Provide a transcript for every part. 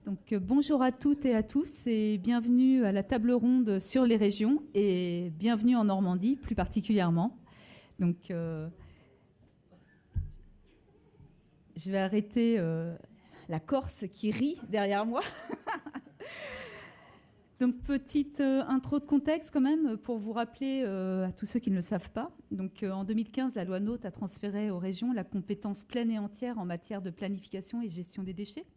Donc, bonjour à toutes et à tous et bienvenue à la table ronde sur les régions et bienvenue en Normandie plus particulièrement. Donc, je vais arrêter la Corse qui rit derrière moi. Donc, petite intro de contexte quand même pour vous rappeler à tous ceux qui ne le savent pas. Donc, en 2015, la loi NOTE a transféré aux régions la compétence pleine et entière en matière de planification et gestion des déchets.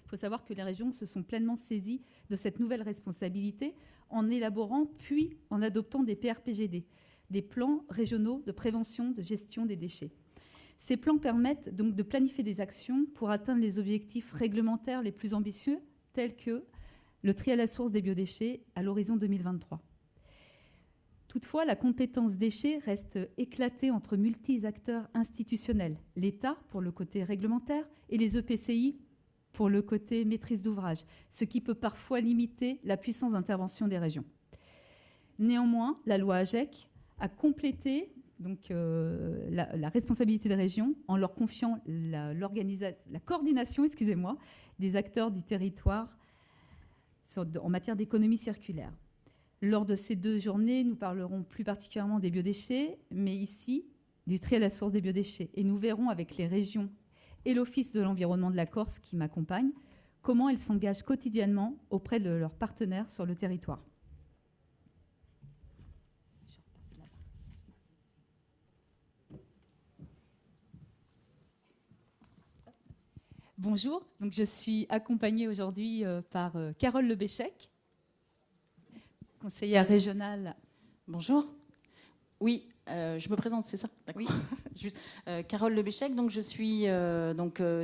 Il faut savoir que les régions se sont pleinement saisies de cette nouvelle responsabilité en élaborant puis en adoptant des PRPGD, des plans régionaux de prévention de gestion des déchets. Ces plans permettent donc de planifier des actions pour atteindre les objectifs réglementaires les plus ambitieux, tels que le tri à la source des biodéchets à l'horizon 2023. Toutefois, la compétence déchets reste éclatée entre multi-acteurs institutionnels, l'État pour le côté réglementaire et les EPCI pour le côté maîtrise d'ouvrage, ce qui peut parfois limiter la puissance d'intervention des régions. Néanmoins, la loi AGEC a complété donc, la responsabilité des régions en leur confiant la coordination des acteurs du territoire en matière d'économie circulaire. Lors de ces 2 journées, nous parlerons plus particulièrement des biodéchets, mais ici, du tri à la source des biodéchets. Et nous verrons avec les régions et l'Office de l'environnement de la Corse qui m'accompagne, comment elles s'engagent quotidiennement auprès de leurs partenaires sur le territoire. Bonjour, donc je suis accompagnée aujourd'hui par Carole Lebéchec, conseillère régionale. Bonjour. Oui, je me présente, c'est ça? Oui. Juste, Carole Lebéchec, donc je suis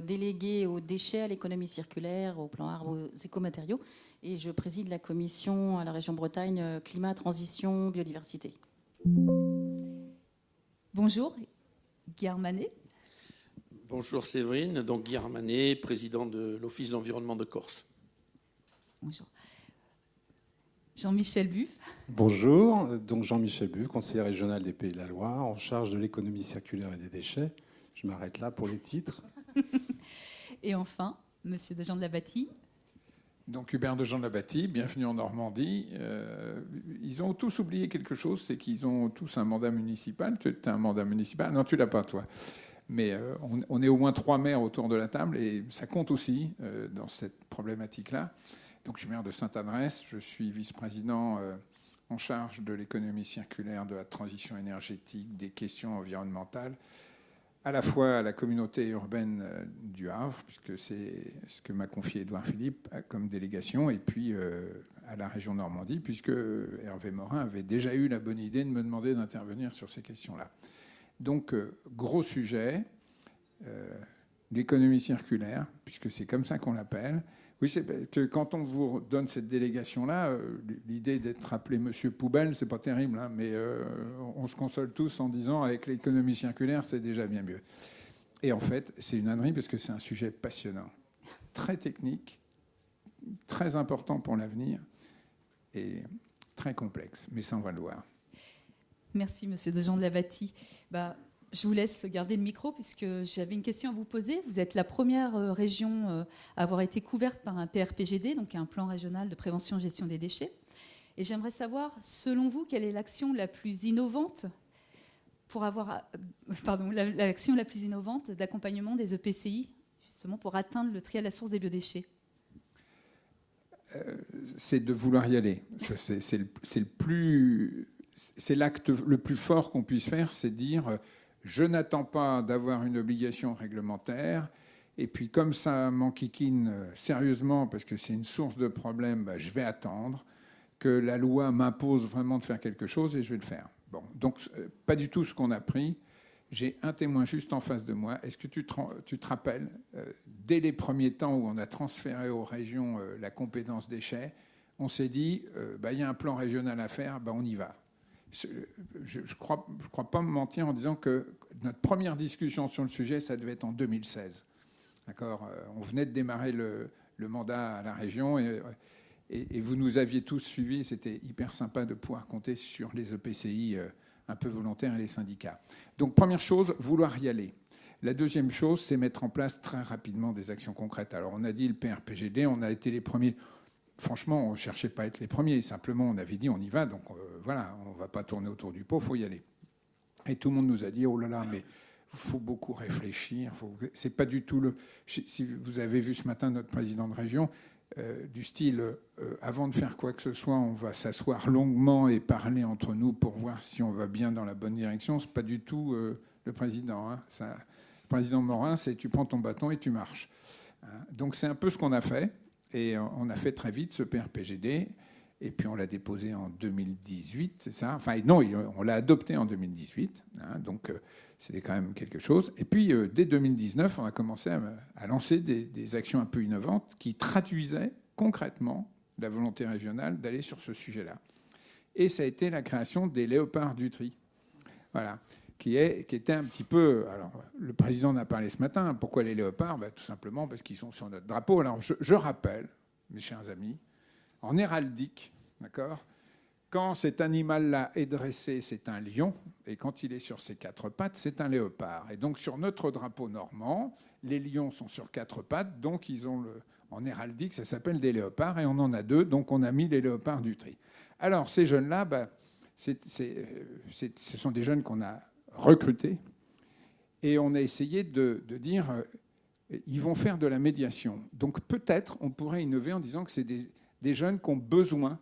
déléguée aux déchets, à l'économie circulaire, au plan arbre, aux écomatériaux, et je préside la commission à la région Bretagne climat, transition, biodiversité. Bonjour, Guy Armanet. Bonjour Séverine, donc Guy Armanet, président de l'Office de l'environnement de Corse. Bonjour. Jean-Michel Buff. Bonjour, donc Jean-Michel Buff, conseiller régional des Pays de la Loire, en charge de l'économie circulaire et des déchets. Je m'arrête là pour les titres. Et enfin, monsieur Dejean de la Bâtie. Donc Hubert Dejean de la Bâtie, bienvenue en Normandie. Ils ont tous oublié quelque chose, c'est qu'ils ont tous un mandat municipal. Tu as un mandat municipal? Non, tu l'as pas, toi. Mais on est au moins 3 maires autour de la table et ça compte aussi dans cette problématique-là. Donc, je suis maire de Sainte-Adresse, je suis vice-président en charge de l'économie circulaire, de la transition énergétique, des questions environnementales, à la fois à la communauté urbaine du Havre, puisque c'est ce que m'a confié Édouard Philippe comme délégation, et puis à la région Normandie, puisque Hervé Morin avait déjà eu la bonne idée de me demander d'intervenir sur ces questions-là. Donc, gros sujet, l'économie circulaire, puisque c'est comme ça qu'on l'appelle. Oui, c'est que quand on vous donne cette délégation-là, l'idée d'être appelé Monsieur Poubelle, c'est pas terrible, hein, mais on se console tous en disant avec l'économie circulaire, c'est déjà bien mieux. Et en fait, c'est une ânerie parce que c'est un sujet passionnant, très technique, très important pour l'avenir et très complexe, mais ça on va le voir. Merci, monsieur Dejean de la Bâtie. Je vous laisse garder le micro puisque j'avais une question à vous poser. Vous êtes la première région à avoir été couverte par un PRPGD, donc un plan régional de prévention et gestion des déchets. Et j'aimerais savoir, selon vous, quelle est l'action la plus innovante l'action la plus innovante d'accompagnement des EPCI, justement pour atteindre le tri à la source des biodéchets? C'est de vouloir y aller. C'est l'acte le plus fort qu'on puisse faire, c'est dire je n'attends pas d'avoir une obligation réglementaire, et puis comme ça m'enquiquine sérieusement parce que c'est une source de problème, je vais attendre que la loi m'impose vraiment de faire quelque chose et je vais le faire. Bon, donc pas du tout ce qu'on a pris. J'ai un témoin juste en face de moi. Est-ce que tu te rappelles, dès les premiers temps où on a transféré aux régions la compétence déchets, on s'est dit, il y a un plan régional à faire, on y va. Je ne crois pas me mentir en disant que notre première discussion sur le sujet, ça devait être en 2016. D'accord ? On venait de démarrer le mandat à la région et vous nous aviez tous suivis. C'était hyper sympa de pouvoir compter sur les EPCI un peu volontaires et les syndicats. Donc, première chose, vouloir y aller. La deuxième chose, c'est mettre en place très rapidement des actions concrètes. Alors, on a dit le PRPGD, on a été les premiers. Franchement, on ne cherchait pas à être les premiers. Simplement, on avait dit, on y va. Donc, voilà, on ne va pas tourner autour du pot, il faut y aller. Et tout le monde nous a dit, oh là là, mais il faut beaucoup réfléchir. C'est pas du tout le... Si vous avez vu ce matin notre président de région, du style, avant de faire quoi que ce soit, on va s'asseoir longuement et parler entre nous pour voir si on va bien dans la bonne direction. C'est pas du tout le président. Hein. Le président Morin, c'est tu prends ton bâton et tu marches. Hein. Donc c'est un peu ce qu'on a fait. Et on a fait très vite ce PRPGD. Et puis on l'a déposé en 2018, c'est ça? Enfin non, on l'a adopté en 2018. Hein, donc c'était quand même quelque chose. Et puis dès 2019, on a commencé à lancer des actions un peu innovantes qui traduisaient concrètement la volonté régionale d'aller sur ce sujet-là. Et ça a été la création des léopards du tri. Voilà. Qui était un petit peu... Alors, le président en a parlé ce matin. Pourquoi les léopards? Tout simplement parce qu'ils sont sur notre drapeau. Alors, je rappelle, mes chers amis, en héraldique, d'accord, quand cet animal-là est dressé, c'est un lion, et quand il est sur ses quatre pattes, c'est un léopard. Et donc, sur notre drapeau normand, les lions sont sur quatre pattes, donc ils ont en héraldique, ça s'appelle des léopards, et on en a deux, donc on a mis les léopards du tri. Alors, ces jeunes-là, ce sont des jeunes qu'on a recrutés, et on a essayé de dire ils vont faire de la médiation. Donc peut-être on pourrait innover en disant que c'est des jeunes qui ont besoin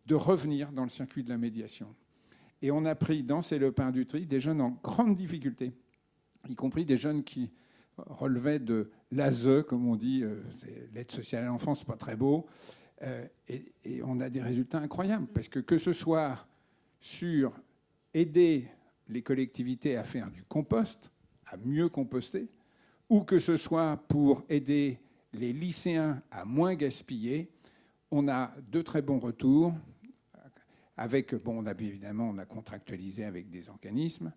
de revenir dans le circuit de la médiation. Et on a pris dans ces léopards du tri des jeunes en grande difficulté, y compris des jeunes qui relevaient de l'ASE, comme on dit, l'aide sociale à l'enfance, c'est pas très beau, et on a des résultats incroyables, parce que ce soit sur aider les collectivités à faire du compost, à mieux composter, ou que ce soit pour aider les lycéens à moins gaspiller, on a de très bons retours. On a contractualisé avec des organismes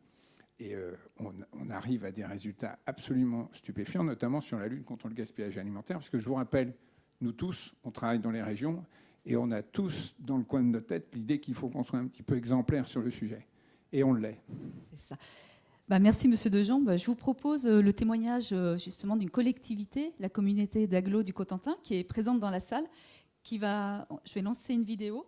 et on arrive à des résultats absolument stupéfiants, notamment sur la lutte contre le gaspillage alimentaire, parce que je vous rappelle, nous tous, on travaille dans les régions et on a tous dans le coin de notre tête l'idée qu'il faut qu'on soit un petit peu exemplaire sur le sujet. Et on l'est. C'est ça. Merci, Monsieur Dejean. Je vous propose le témoignage justement d'une collectivité, la communauté d'Aglo du Cotentin, qui est présente dans la salle. Je vais lancer une vidéo.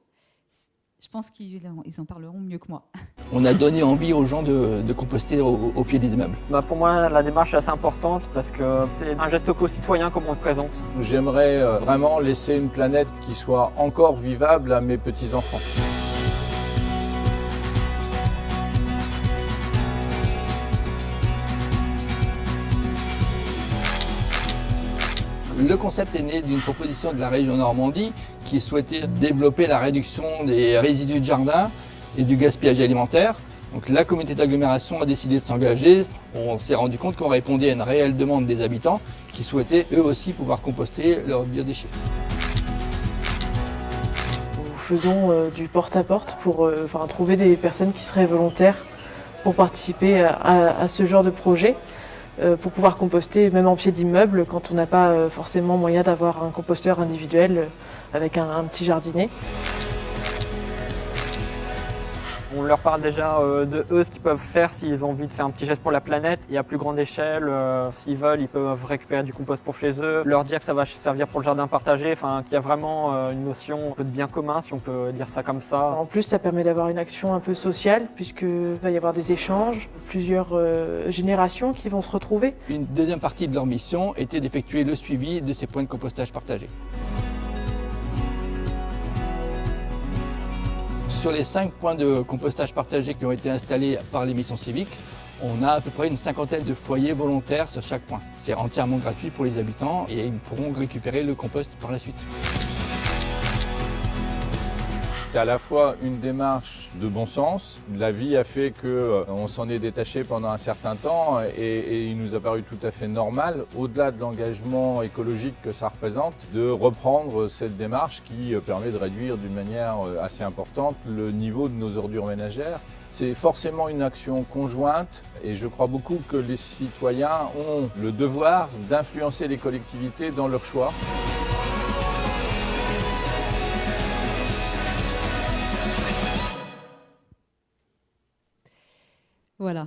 Je pense qu'ils en parleront mieux que moi. On a donné envie aux gens de composter au pied des immeubles. Pour moi, la démarche est assez importante parce que c'est un geste éco-citoyen comme on le présente. J'aimerais vraiment laisser une planète qui soit encore vivable à mes petits-enfants. Le concept est né d'une proposition de la région Normandie qui souhaitait développer la réduction des résidus de jardin et du gaspillage alimentaire. Donc la communauté d'agglomération a décidé de s'engager. On s'est rendu compte qu'on répondait à une réelle demande des habitants qui souhaitaient eux aussi pouvoir composter leurs biodéchets. Nous faisons du porte-à-porte pour trouver des personnes qui seraient volontaires pour participer à ce genre de projet. Pour pouvoir composter même en pied d'immeuble quand on n'a pas forcément moyen d'avoir un composteur individuel avec un petit jardinet. On leur parle déjà de eux, ce qu'ils peuvent faire s'ils ont envie de faire un petit geste pour la planète. Et à plus grande échelle, s'ils veulent, ils peuvent récupérer du compost pour chez eux. Leur dire que ça va servir pour le jardin partagé, qu'il y a vraiment une notion un peu de bien commun, si on peut dire ça comme ça. En plus, ça permet d'avoir une action un peu sociale, puisqu'il va y avoir des échanges, plusieurs générations qui vont se retrouver. Une deuxième partie de leur mission était d'effectuer le suivi de ces points de compostage partagés. Sur les 5 points de compostage partagés qui ont été installés par les missions civiques, on a à peu près une cinquantaine de foyers volontaires sur chaque point. C'est entièrement gratuit pour les habitants et ils pourront récupérer le compost par la suite. C'est à la fois une démarche de bon sens. La vie a fait qu'on s'en est détaché pendant un certain temps et il nous a paru tout à fait normal, au-delà de l'engagement écologique que ça représente, de reprendre cette démarche qui permet de réduire d'une manière assez importante le niveau de nos ordures ménagères. C'est forcément une action conjointe et je crois beaucoup que les citoyens ont le devoir d'influencer les collectivités dans leurs choix. Voilà.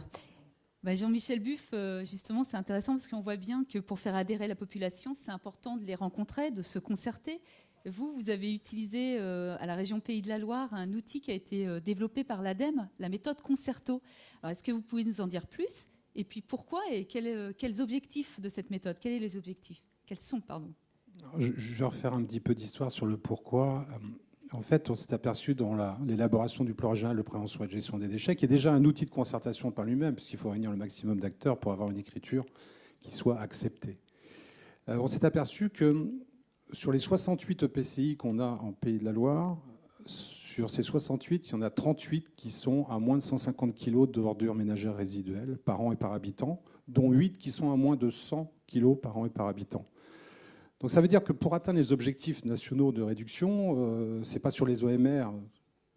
Jean-Michel Buff, justement, c'est intéressant parce qu'on voit bien que pour faire adhérer la population, c'est important de les rencontrer, de se concerter. Vous avez utilisé à la région Pays de la Loire un outil qui a été développé par l'ADEME, la méthode Concerto. Alors, est-ce que vous pouvez nous en dire plus? Et puis pourquoi et quels objectifs de cette méthode? Quels sont les objectifs? Quels sont, pardon? Je vais refaire un petit peu d'histoire sur le pourquoi. En fait, on s'est aperçu dans l'élaboration du plan régional de prévention et de gestion des déchets, qui est déjà un outil de concertation par lui-même, puisqu'il faut réunir le maximum d'acteurs pour avoir une écriture qui soit acceptée. On s'est aperçu que sur les 68 EPCI qu'on a en Pays de la Loire, sur ces 68, il y en a 38 qui sont à moins de 150 kg d'ordures ménagères résiduelles par an et par habitant, dont 8 qui sont à moins de 100 kg par an et par habitant. Donc ça veut dire que pour atteindre les objectifs nationaux de réduction, ce n'est pas sur les OMR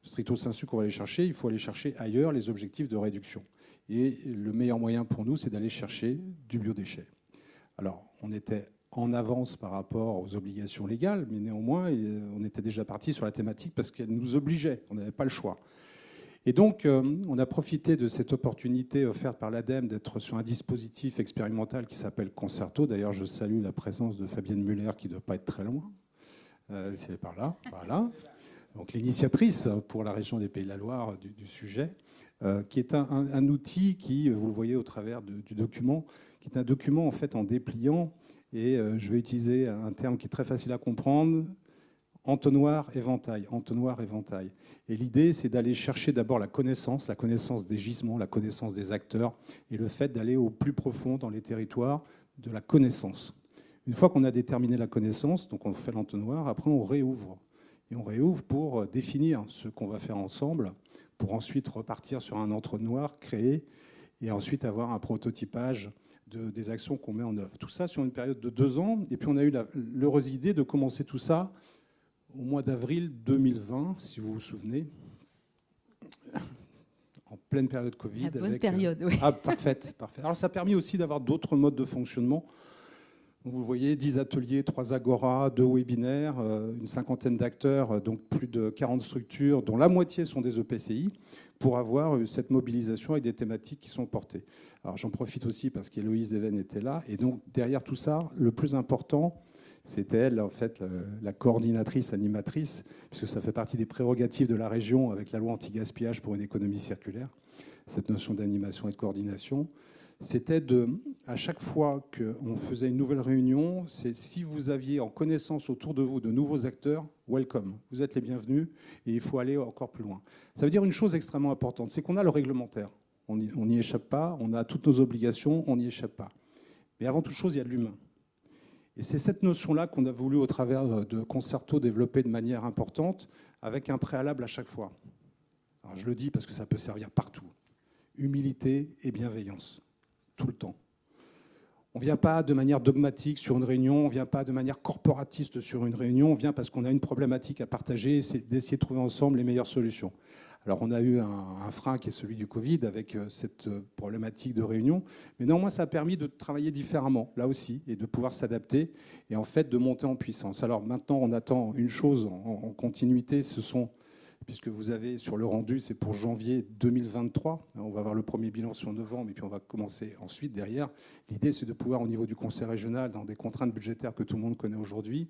stricto sensu qu'on va aller chercher, il faut aller chercher ailleurs les objectifs de réduction. Et le meilleur moyen pour nous, c'est d'aller chercher du biodéchet. Alors, on était en avance par rapport aux obligations légales, mais néanmoins, on était déjà parti sur la thématique parce qu'elle nous obligeait, on n'avait pas le choix. Et donc, on a profité de cette opportunité offerte par l'ADEME d'être sur un dispositif expérimental qui s'appelle Concerto. D'ailleurs, je salue la présence de Fabienne Muller, qui ne doit pas être très loin. Si elle est par là, voilà. Donc, l'initiatrice pour la région des Pays de la Loire du sujet, qui est un outil qui, vous le voyez au travers du document, qui est un document en fait en dépliant, et je vais utiliser un terme qui est très facile à comprendre, entonnoir, éventail, entonnoir, éventail. Et l'idée, c'est d'aller chercher d'abord la connaissance des gisements, la connaissance des acteurs, et le fait d'aller au plus profond dans les territoires de la connaissance. Une fois qu'on a déterminé la connaissance, donc on fait l'entonnoir, après on réouvre. Et on réouvre pour définir ce qu'on va faire ensemble, pour ensuite repartir sur un entonnoir créé, et ensuite avoir un prototypage des actions qu'on met en œuvre. Tout ça sur une période de 2 ans, et puis on a eu l'heureuse idée de commencer tout ça au mois d'avril 2020, si vous vous souvenez, en pleine période Covid. La bonne période, oui. Ah, parfaite, parfait. Alors ça a permis aussi d'avoir d'autres modes de fonctionnement. Vous voyez, 10 ateliers, 3 agoras, 2 webinaires, une cinquantaine d'acteurs, donc plus de 40 structures, dont la moitié sont des EPCI, pour avoir cette mobilisation avec des thématiques qui sont portées. Alors j'en profite aussi parce qu'Héloïse Even était là. Et donc derrière tout ça, le plus important, c'était elle, en fait, la coordinatrice, animatrice, puisque ça fait partie des prérogatives de la région avec la loi anti-gaspillage pour une économie circulaire, cette notion d'animation et de coordination. C'était à chaque fois qu'on faisait une nouvelle réunion, c'est si vous aviez en connaissance autour de vous de nouveaux acteurs, welcome, vous êtes les bienvenus et il faut aller encore plus loin. Ça veut dire une chose extrêmement importante, c'est qu'on a le réglementaire, on n'y échappe pas, on a toutes nos obligations, on n'y échappe pas. Mais avant toute chose, il y a de l'humain. Et c'est cette notion-là qu'on a voulu, au travers de Concerto, développer de manière importante, avec un préalable à chaque fois. Alors je le dis parce que ça peut servir partout. Humilité et bienveillance. Tout le temps. On ne vient pas de manière dogmatique sur une réunion, on ne vient pas de manière corporatiste sur une réunion, on vient parce qu'on a une problématique à partager et c'est d'essayer de trouver ensemble les meilleures solutions. Alors on a eu un frein qui est celui du Covid avec cette problématique de réunion, mais néanmoins ça a permis de travailler différemment, là aussi, et de pouvoir s'adapter et en fait de monter en puissance. Alors maintenant on attend une chose en continuité, ce sont, puisque vous avez sur le rendu, c'est pour janvier 2023. On va avoir le premier bilan sur novembre et puis on va commencer ensuite derrière. L'idée, c'est de pouvoir, au niveau du conseil régional, dans des contraintes budgétaires que tout le monde connaît aujourd'hui,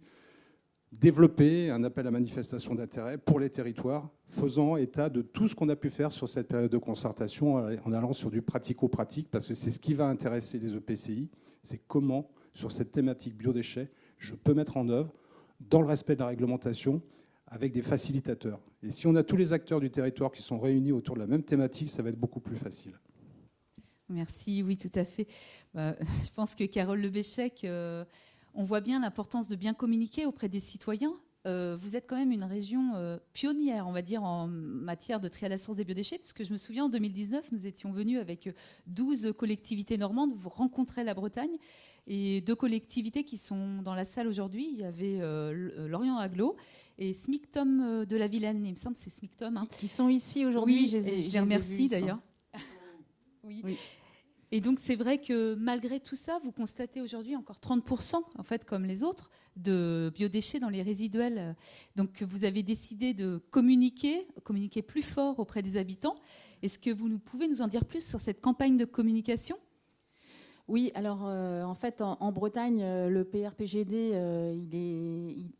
développer un appel à manifestation d'intérêt pour les territoires, faisant état de tout ce qu'on a pu faire sur cette période de concertation, en allant sur du pratico-pratique, parce que c'est ce qui va intéresser les EPCI, c'est comment, sur cette thématique biodéchets, je peux mettre en œuvre, dans le respect de la réglementation, avec des facilitateurs. Et si on a tous les acteurs du territoire qui sont réunis autour de la même thématique, ça va être beaucoup plus facile. Merci, oui, tout à fait. Je pense que Carole Lebéchec, on voit bien l'importance de bien communiquer auprès des citoyens. Vous êtes quand même une région pionnière, on va dire, en matière de tri à la source des biodéchets, parce que je me souviens, en 2019, nous étions venus avec 12 collectivités normandes, vous rencontrez la Bretagne, et 2 collectivités qui sont dans la salle aujourd'hui. Il y avait Lorient Agglo et Smictom de la Vilaine, il me semble que c'est Smictom. Hein. Qui sont ici aujourd'hui, oui, je les remercie d'ailleurs. Oui. Oui. Et donc c'est vrai que malgré tout ça, vous constatez aujourd'hui encore 30%, en fait, comme les autres, de biodéchets dans les résiduels. Donc vous avez décidé de communiquer plus fort auprès des habitants. Est-ce que vous pouvez nous en dire plus sur cette campagne de communication ? Oui, alors en fait en Bretagne, le PRPGD,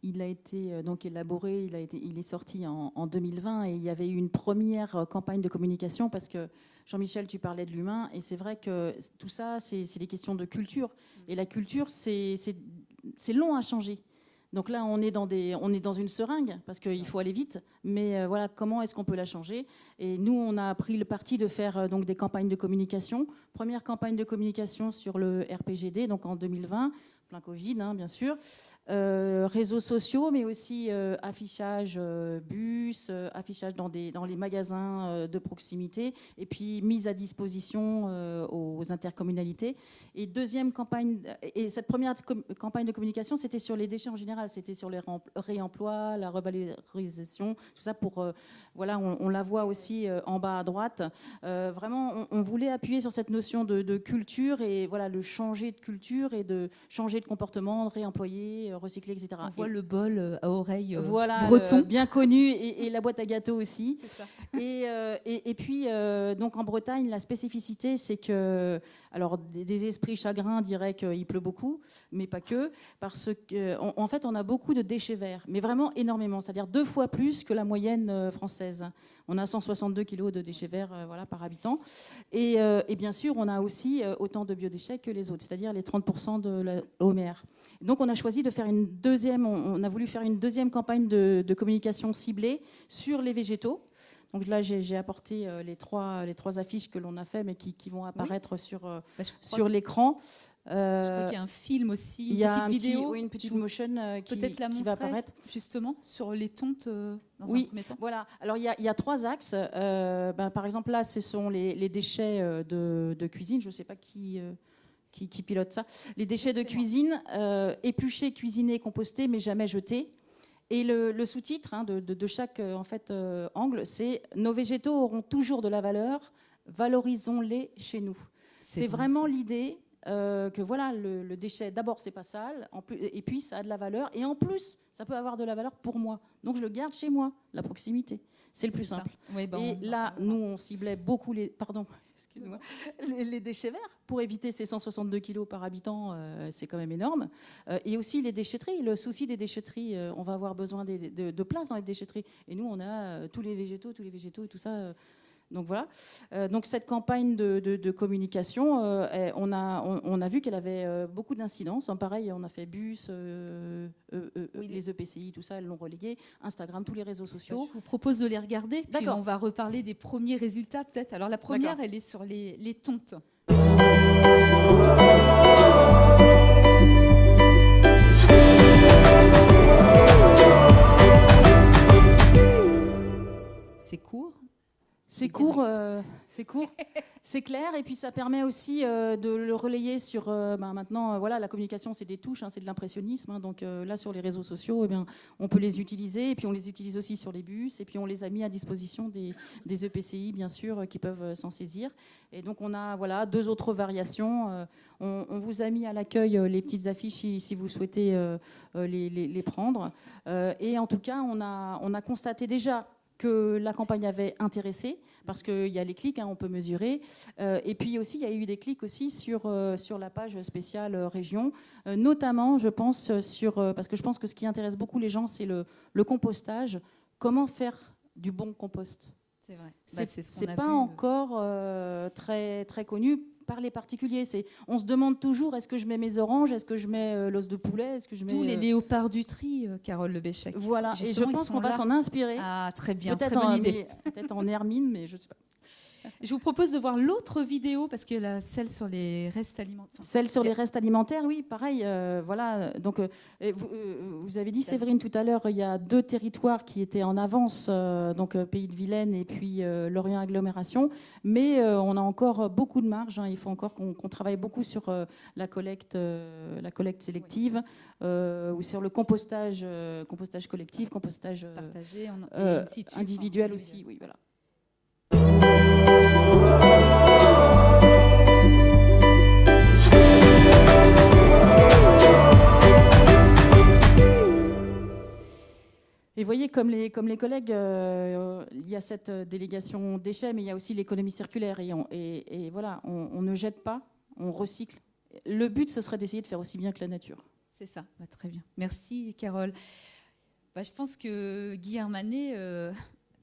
il a été donc élaboré, il est sorti en 2020 et il y avait eu une première campagne de communication parce que Jean-Michel, tu parlais de l'humain et c'est vrai que tout ça, c'est des questions de culture et la culture, c'est long à changer. Donc là, on est dans une seringue parce qu'il faut aller vite. Mais voilà, comment est-ce qu'on peut la changer ? Et nous, on a pris le parti de faire donc des campagnes de communication. Première campagne de communication sur le RPGD, donc en 2020, plein Covid, hein, bien sûr. Réseaux sociaux, mais aussi affichage bus, affichage dans les magasins de proximité, et puis mise à disposition aux intercommunalités. Et deuxième campagne, et cette première campagne de communication, c'était sur les déchets en général, c'était sur les réemplois, la revalorisation, tout ça pour, voilà, on la voit aussi en bas à droite. Vraiment, on voulait appuyer sur cette notion de culture et voilà, le changer de culture et de changer de comportement, de réemployer, recycler, etc. On voit le bol à oreille voilà, breton. Bien connu, et la boîte à gâteaux aussi. C'est ça. Et puis, donc en Bretagne, la spécificité, c'est que, alors des esprits chagrins diraient qu'il pleut beaucoup, mais pas que, parce qu'en fait, on a beaucoup de déchets verts, mais vraiment énormément, c'est-à-dire 2 fois plus que la moyenne française. On a 162 kilos de déchets verts voilà, par habitant. Et bien sûr, on a aussi autant de biodéchets que les autres, c'est-à-dire les 30% de la OMR. Donc, on a choisi de faire on a voulu faire une deuxième campagne de communication ciblée sur les végétaux. Donc là, j'ai apporté les trois affiches que l'on a fait, mais qui vont apparaître sur l'écran. Je crois qu'il y a un film aussi, il y a petite vidéo, une petite motion qui va apparaître. Justement, sur les tontes dans un premier temps. Voilà. Alors, il y a 3 axes. Par exemple, là, ce sont les déchets de cuisine. Je ne sais pas qui pilote ça. Les déchets de cuisine, épluchés, cuisinés, compostés, mais jamais jetés. Et le sous-titre de chaque angle, c'est « Nos végétaux auront toujours de la valeur, valorisons-les chez nous ». C'est vraiment l'idée que voilà, le déchet, d'abord, c'est pas sale, et puis ça a de la valeur, et en plus, ça peut avoir de la valeur pour moi. Donc je le garde chez moi, la proximité. C'est le plus simple. Oui, et là, nous, on ciblait beaucoup les déchets verts pour éviter ces 162 kilos par habitant, c'est quand même énorme. Et aussi les déchetteries. Le souci des déchetteries, on va avoir besoin de place dans les déchetteries. Et nous, on a tous les végétaux et tout ça. Donc voilà. Donc cette campagne de communication, on a vu qu'elle avait beaucoup d'incidences. Pareil, on a fait bus, les EPCI, tout ça, elles l'ont relayé. Instagram, tous les réseaux sociaux. Je vous propose de les regarder. Puis on va reparler des premiers résultats peut-être. Alors la première, elle est sur les tontes. C'est court. C'est court, c'est clair, et puis ça permet aussi de le relayer sur. Maintenant, voilà, la communication, c'est des touches, c'est de l'impressionnisme. Donc là, sur les réseaux sociaux, on peut les utiliser, et puis on les utilise aussi sur les bus, et puis on les a mis à disposition des EPCI, bien sûr, qui peuvent s'en saisir. Et donc on a 2 autres variations. On vous a mis à l'accueil les petites affiches si vous souhaitez les prendre. Et en tout cas, on a constaté déjà que la campagne avait intéressé, parce qu'il y a les clics, on peut mesurer. Et puis aussi, il y a eu des clics aussi sur la page spéciale région, notamment, je pense, parce que je pense que ce qui intéresse beaucoup les gens, c'est le compostage. Comment faire du bon compost ? C'est vrai. C'est pas encore très, très connu par les particuliers. On se demande toujours, est-ce que je mets mes oranges, est-ce que je mets l'os de poulet, est-ce que je mets... Tous les léopards du tri, Carole Le Béchec. Voilà, justement, et je pense qu'on va s'en inspirer. Ah, très bien, peut-être très bonne idée. Peut-être en hermine, mais je ne sais pas. Je vous propose de voir l'autre vidéo, parce que celle sur les restes alimentaires. Celle sur les restes alimentaires, oui, pareil. Voilà. Donc, vous avez dit, Séverine, tout à l'heure, il y a 2 territoires qui étaient en avance, donc Pays de Vilaine et puis Lorient Agglomération. Mais on a encore beaucoup de marge. Il faut encore qu'on travaille beaucoup sur la collecte sélective, ou sur le compostage collectif, compostage partagé, individuel aussi. Oui, voilà. Et voyez, comme les collègues, il y a cette délégation déchets, mais il y a aussi l'économie circulaire. Et voilà, on ne jette pas, on recycle. Le but, ce serait d'essayer de faire aussi bien que la nature. C'est ça, très bien. Merci Carole. Je pense que Guy Hermanet,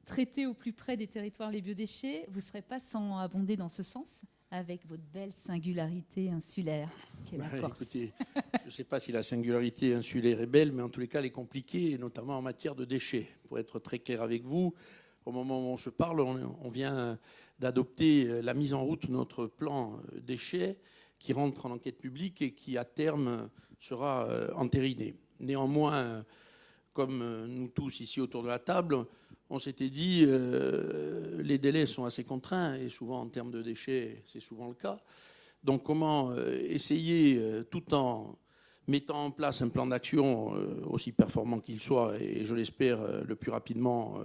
traiter au plus près des territoires les biodéchets, vous ne serez pas sans abonder dans ce sens avec votre belle singularité insulaire qu'est la Corse. Écoutez, je ne sais pas si la singularité insulaire est belle, mais en tous les cas, elle est compliquée, notamment en matière de déchets. Pour être très clair avec vous, au moment où on se parle, on vient d'adopter la mise en route de notre plan déchets qui rentre en enquête publique et qui, à terme, sera entériné. Néanmoins, comme nous tous ici autour de la table, on s'était dit les délais sont assez contraints et souvent en termes de déchets, c'est souvent le cas. Donc comment essayer, tout en mettant en place un plan d'action aussi performant qu'il soit, et je l'espère le plus rapidement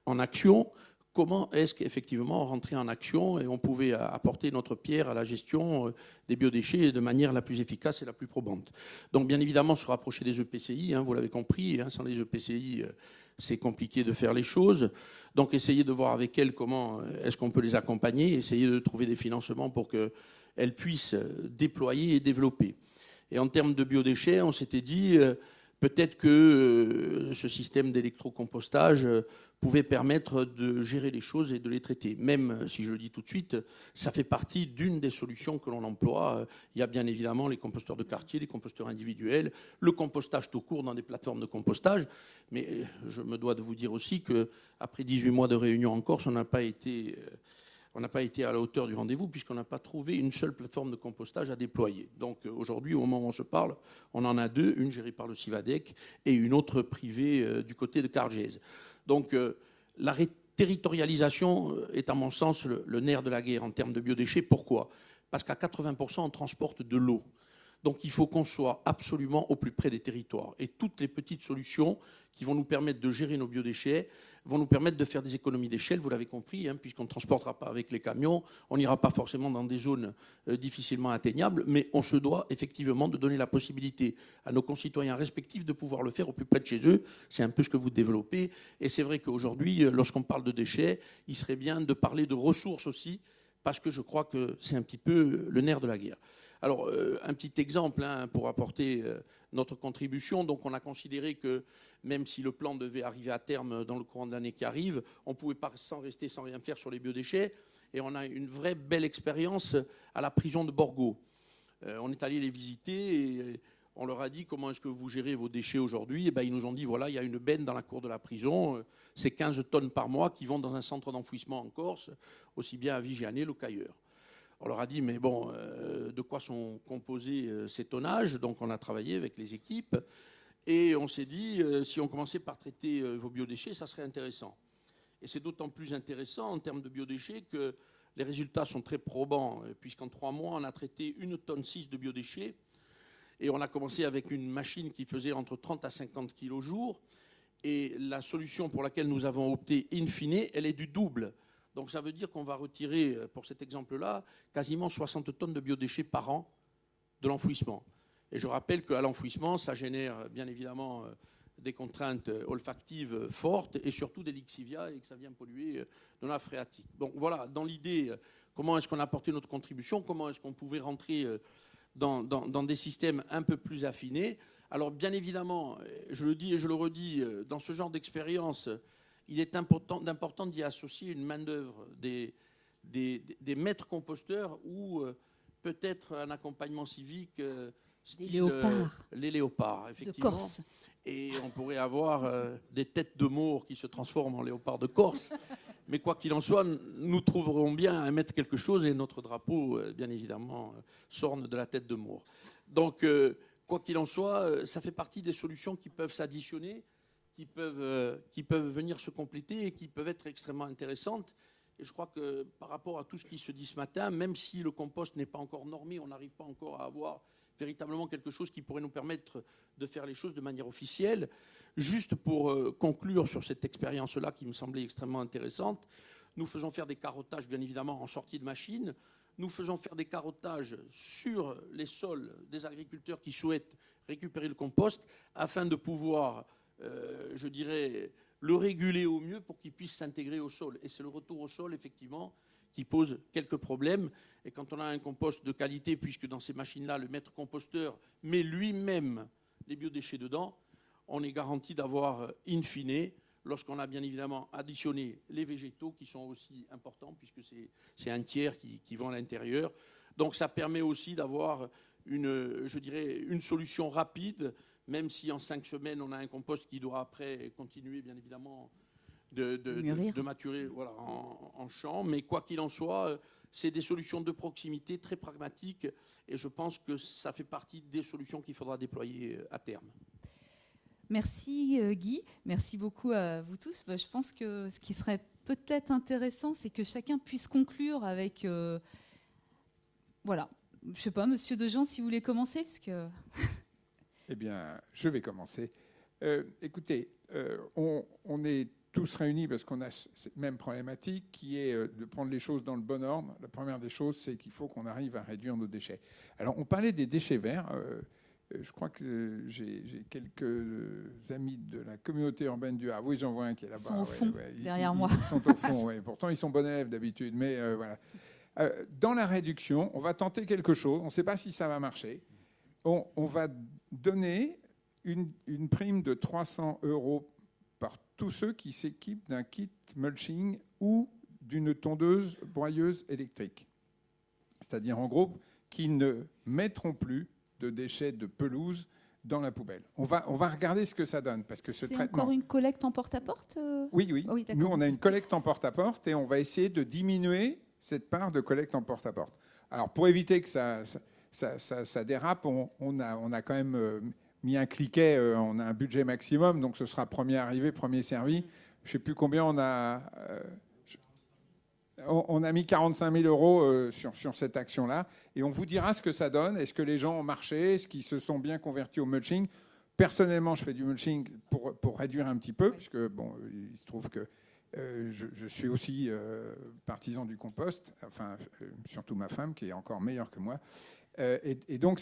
en action, comment est-ce qu'effectivement on rentrait en action et on pouvait apporter notre pierre à la gestion des biodéchets de manière la plus efficace et la plus probante. Donc bien évidemment se rapprocher des EPCI, vous l'avez compris, sans les EPCI c'est compliqué de faire les choses. Donc essayer de voir avec elles comment est-ce qu'on peut les accompagner, essayer de trouver des financements pour qu'elles puissent déployer et développer. Et en termes de biodéchets, on s'était dit peut-être que ce système d'électrocompostage pouvait permettre de gérer les choses et de les traiter. Même si je le dis tout de suite, ça fait partie d'une des solutions que l'on emploie. Il y a bien évidemment les composteurs de quartier, les composteurs individuels, le compostage tout court dans des plateformes de compostage. Mais je me dois de vous dire aussi qu'après 18 mois de réunion en Corse, on n'a pas été à la hauteur du rendez-vous puisqu'on n'a pas trouvé une seule plateforme de compostage à déployer. Donc aujourd'hui, au moment où on se parle, on en a deux, une gérée par le Civadec et une autre privée du côté de Cargèse. Donc la territorialisation est à mon sens le nerf de la guerre en termes de biodéchets. Pourquoi ? Parce qu'à 80%, on transporte de l'eau. Donc il faut qu'on soit absolument au plus près des territoires. Et toutes les petites solutions qui vont nous permettre de gérer nos biodéchets vont nous permettre de faire des économies d'échelle, vous l'avez compris, puisqu'on ne transportera pas avec les camions, on n'ira pas forcément dans des zones difficilement atteignables, mais on se doit effectivement de donner la possibilité à nos concitoyens respectifs de pouvoir le faire au plus près de chez eux. C'est un peu ce que vous développez. Et c'est vrai qu'aujourd'hui, lorsqu'on parle de déchets, il serait bien de parler de ressources aussi, parce que je crois que c'est un petit peu le nerf de la guerre. Alors, un petit exemple pour apporter notre contribution. Donc, on a considéré que même si le plan devait arriver à terme dans le courant de l'année qui arrive, on ne pouvait pas rester sans rien faire sur les biodéchets. Et on a une vraie belle expérience à la prison de Borgo. On est allé les visiter et on leur a dit comment est-ce que vous gérez vos déchets aujourd'hui. Et ils nous ont dit voilà, il y a une benne dans la cour de la prison. C'est 15 tonnes par mois qui vont dans un centre d'enfouissement en Corse, aussi bien à Vigiané, le qu'ailleurs. On leur a dit, mais bon, de quoi sont composés ces tonnages ? Donc on a travaillé avec les équipes et on s'est dit, si on commençait par traiter vos biodéchets, ça serait intéressant. Et c'est d'autant plus intéressant en termes de biodéchets que les résultats sont très probants, puisqu'en 3 mois, on a traité 1,6 tonne de biodéchets et on a commencé avec une machine qui faisait entre 30 à 50 kg jour. Et la solution pour laquelle nous avons opté in fine, elle est du double. Donc ça veut dire qu'on va retirer, pour cet exemple-là, quasiment 60 tonnes de biodéchets par an de l'enfouissement. Et je rappelle qu'à l'enfouissement, ça génère bien évidemment des contraintes olfactives fortes et surtout des lixivias et que ça vient polluer de la phréatique. Donc voilà, dans l'idée, comment est-ce qu'on a apporté notre contribution, comment est-ce qu'on pouvait rentrer dans des systèmes un peu plus affinés. Alors bien évidemment, je le dis et je le redis, dans ce genre d'expérience, il est important d'y associer une main-d'œuvre des maîtres composteurs ou peut-être un accompagnement civique style les léopards, effectivement. De Corse. Et on pourrait avoir des têtes de maure qui se transforment en léopards de Corse. Mais quoi qu'il en soit, nous trouverons bien à mettre quelque chose et notre drapeau, bien évidemment, s'orne de la tête de maure. Donc, quoi qu'il en soit, ça fait partie des solutions qui peuvent s'additionner, qui peuvent venir se compléter et qui peuvent être extrêmement intéressantes. Et je crois que par rapport à tout ce qui se dit ce matin, même si le compost n'est pas encore normé, on n'arrive pas encore à avoir véritablement quelque chose qui pourrait nous permettre de faire les choses de manière officielle. Juste pour conclure sur cette expérience-là qui me semblait extrêmement intéressante, nous faisons faire des carottages, bien évidemment, en sortie de machine. Nous faisons faire des carottages sur les sols des agriculteurs qui souhaitent récupérer le compost afin de pouvoir je dirais, le réguler au mieux pour qu'il puisse s'intégrer au sol. Et c'est le retour au sol, effectivement, qui pose quelques problèmes. Et quand on a un compost de qualité, puisque dans ces machines-là, le maître composteur met lui-même les biodéchets dedans, on est garanti d'avoir, in fine, lorsqu'on a bien évidemment additionné les végétaux, qui sont aussi importants, puisque c'est un tiers qui vont à l'intérieur. Donc ça permet aussi d'avoir je dirais, une solution rapide, même si en 5 semaines, on a un compost qui doit après continuer, bien évidemment, de maturer voilà, en champ. Mais quoi qu'il en soit, c'est des solutions de proximité très pragmatiques, et je pense que ça fait partie des solutions qu'il faudra déployer à terme. Merci Guy, merci beaucoup à vous tous. Je pense que ce qui serait peut-être intéressant, c'est que chacun puisse conclure avec... voilà. Je ne sais pas, Monsieur Dejean, si vous voulez commencer, parce que... Eh bien, je vais commencer. Écoutez, on est tous réunis parce qu'on a cette même problématique qui est de prendre les choses dans le bon ordre. La première des choses, c'est qu'il faut qu'on arrive à réduire nos déchets. Alors, on parlait des déchets verts. Je crois que j'ai quelques amis de la communauté urbaine du Havre. Oui, j'en vois un qui est là-bas. Ils sont au fond, derrière moi. Ils sont au fond, oui. Pourtant, ils sont bons élèves d'habitude, mais voilà. Dans la réduction, on va tenter quelque chose. On ne sait pas si ça va marcher. On va donner une prime de 300 € par tous ceux qui s'équipent d'un kit mulching ou d'une tondeuse broyeuse électrique. C'est-à-dire, en gros, qui ne mettront plus de déchets de pelouse dans la poubelle. On va regarder ce que ça donne. Parce que ce traitement... C'est encore une collecte en porte-à-porte Oui. Oh oui, nous, on a une collecte en porte-à-porte et on va essayer de diminuer cette part de collecte en porte-à-porte. Alors, pour éviter que ça dérape, on a quand même mis un cliquet, on a un budget maximum, donc ce sera premier arrivé, premier servi. Je ne sais plus combien on a... on a mis 45 000 € sur cette action-là, et on vous dira ce que ça donne. Est-ce que les gens ont marché? Est-ce qu'ils se sont bien convertis au mulching? Personnellement, je fais du mulching pour réduire un petit peu, puisque bon, il se trouve que je suis aussi partisan du compost, enfin, surtout ma femme, qui est encore meilleure que moi. Et donc,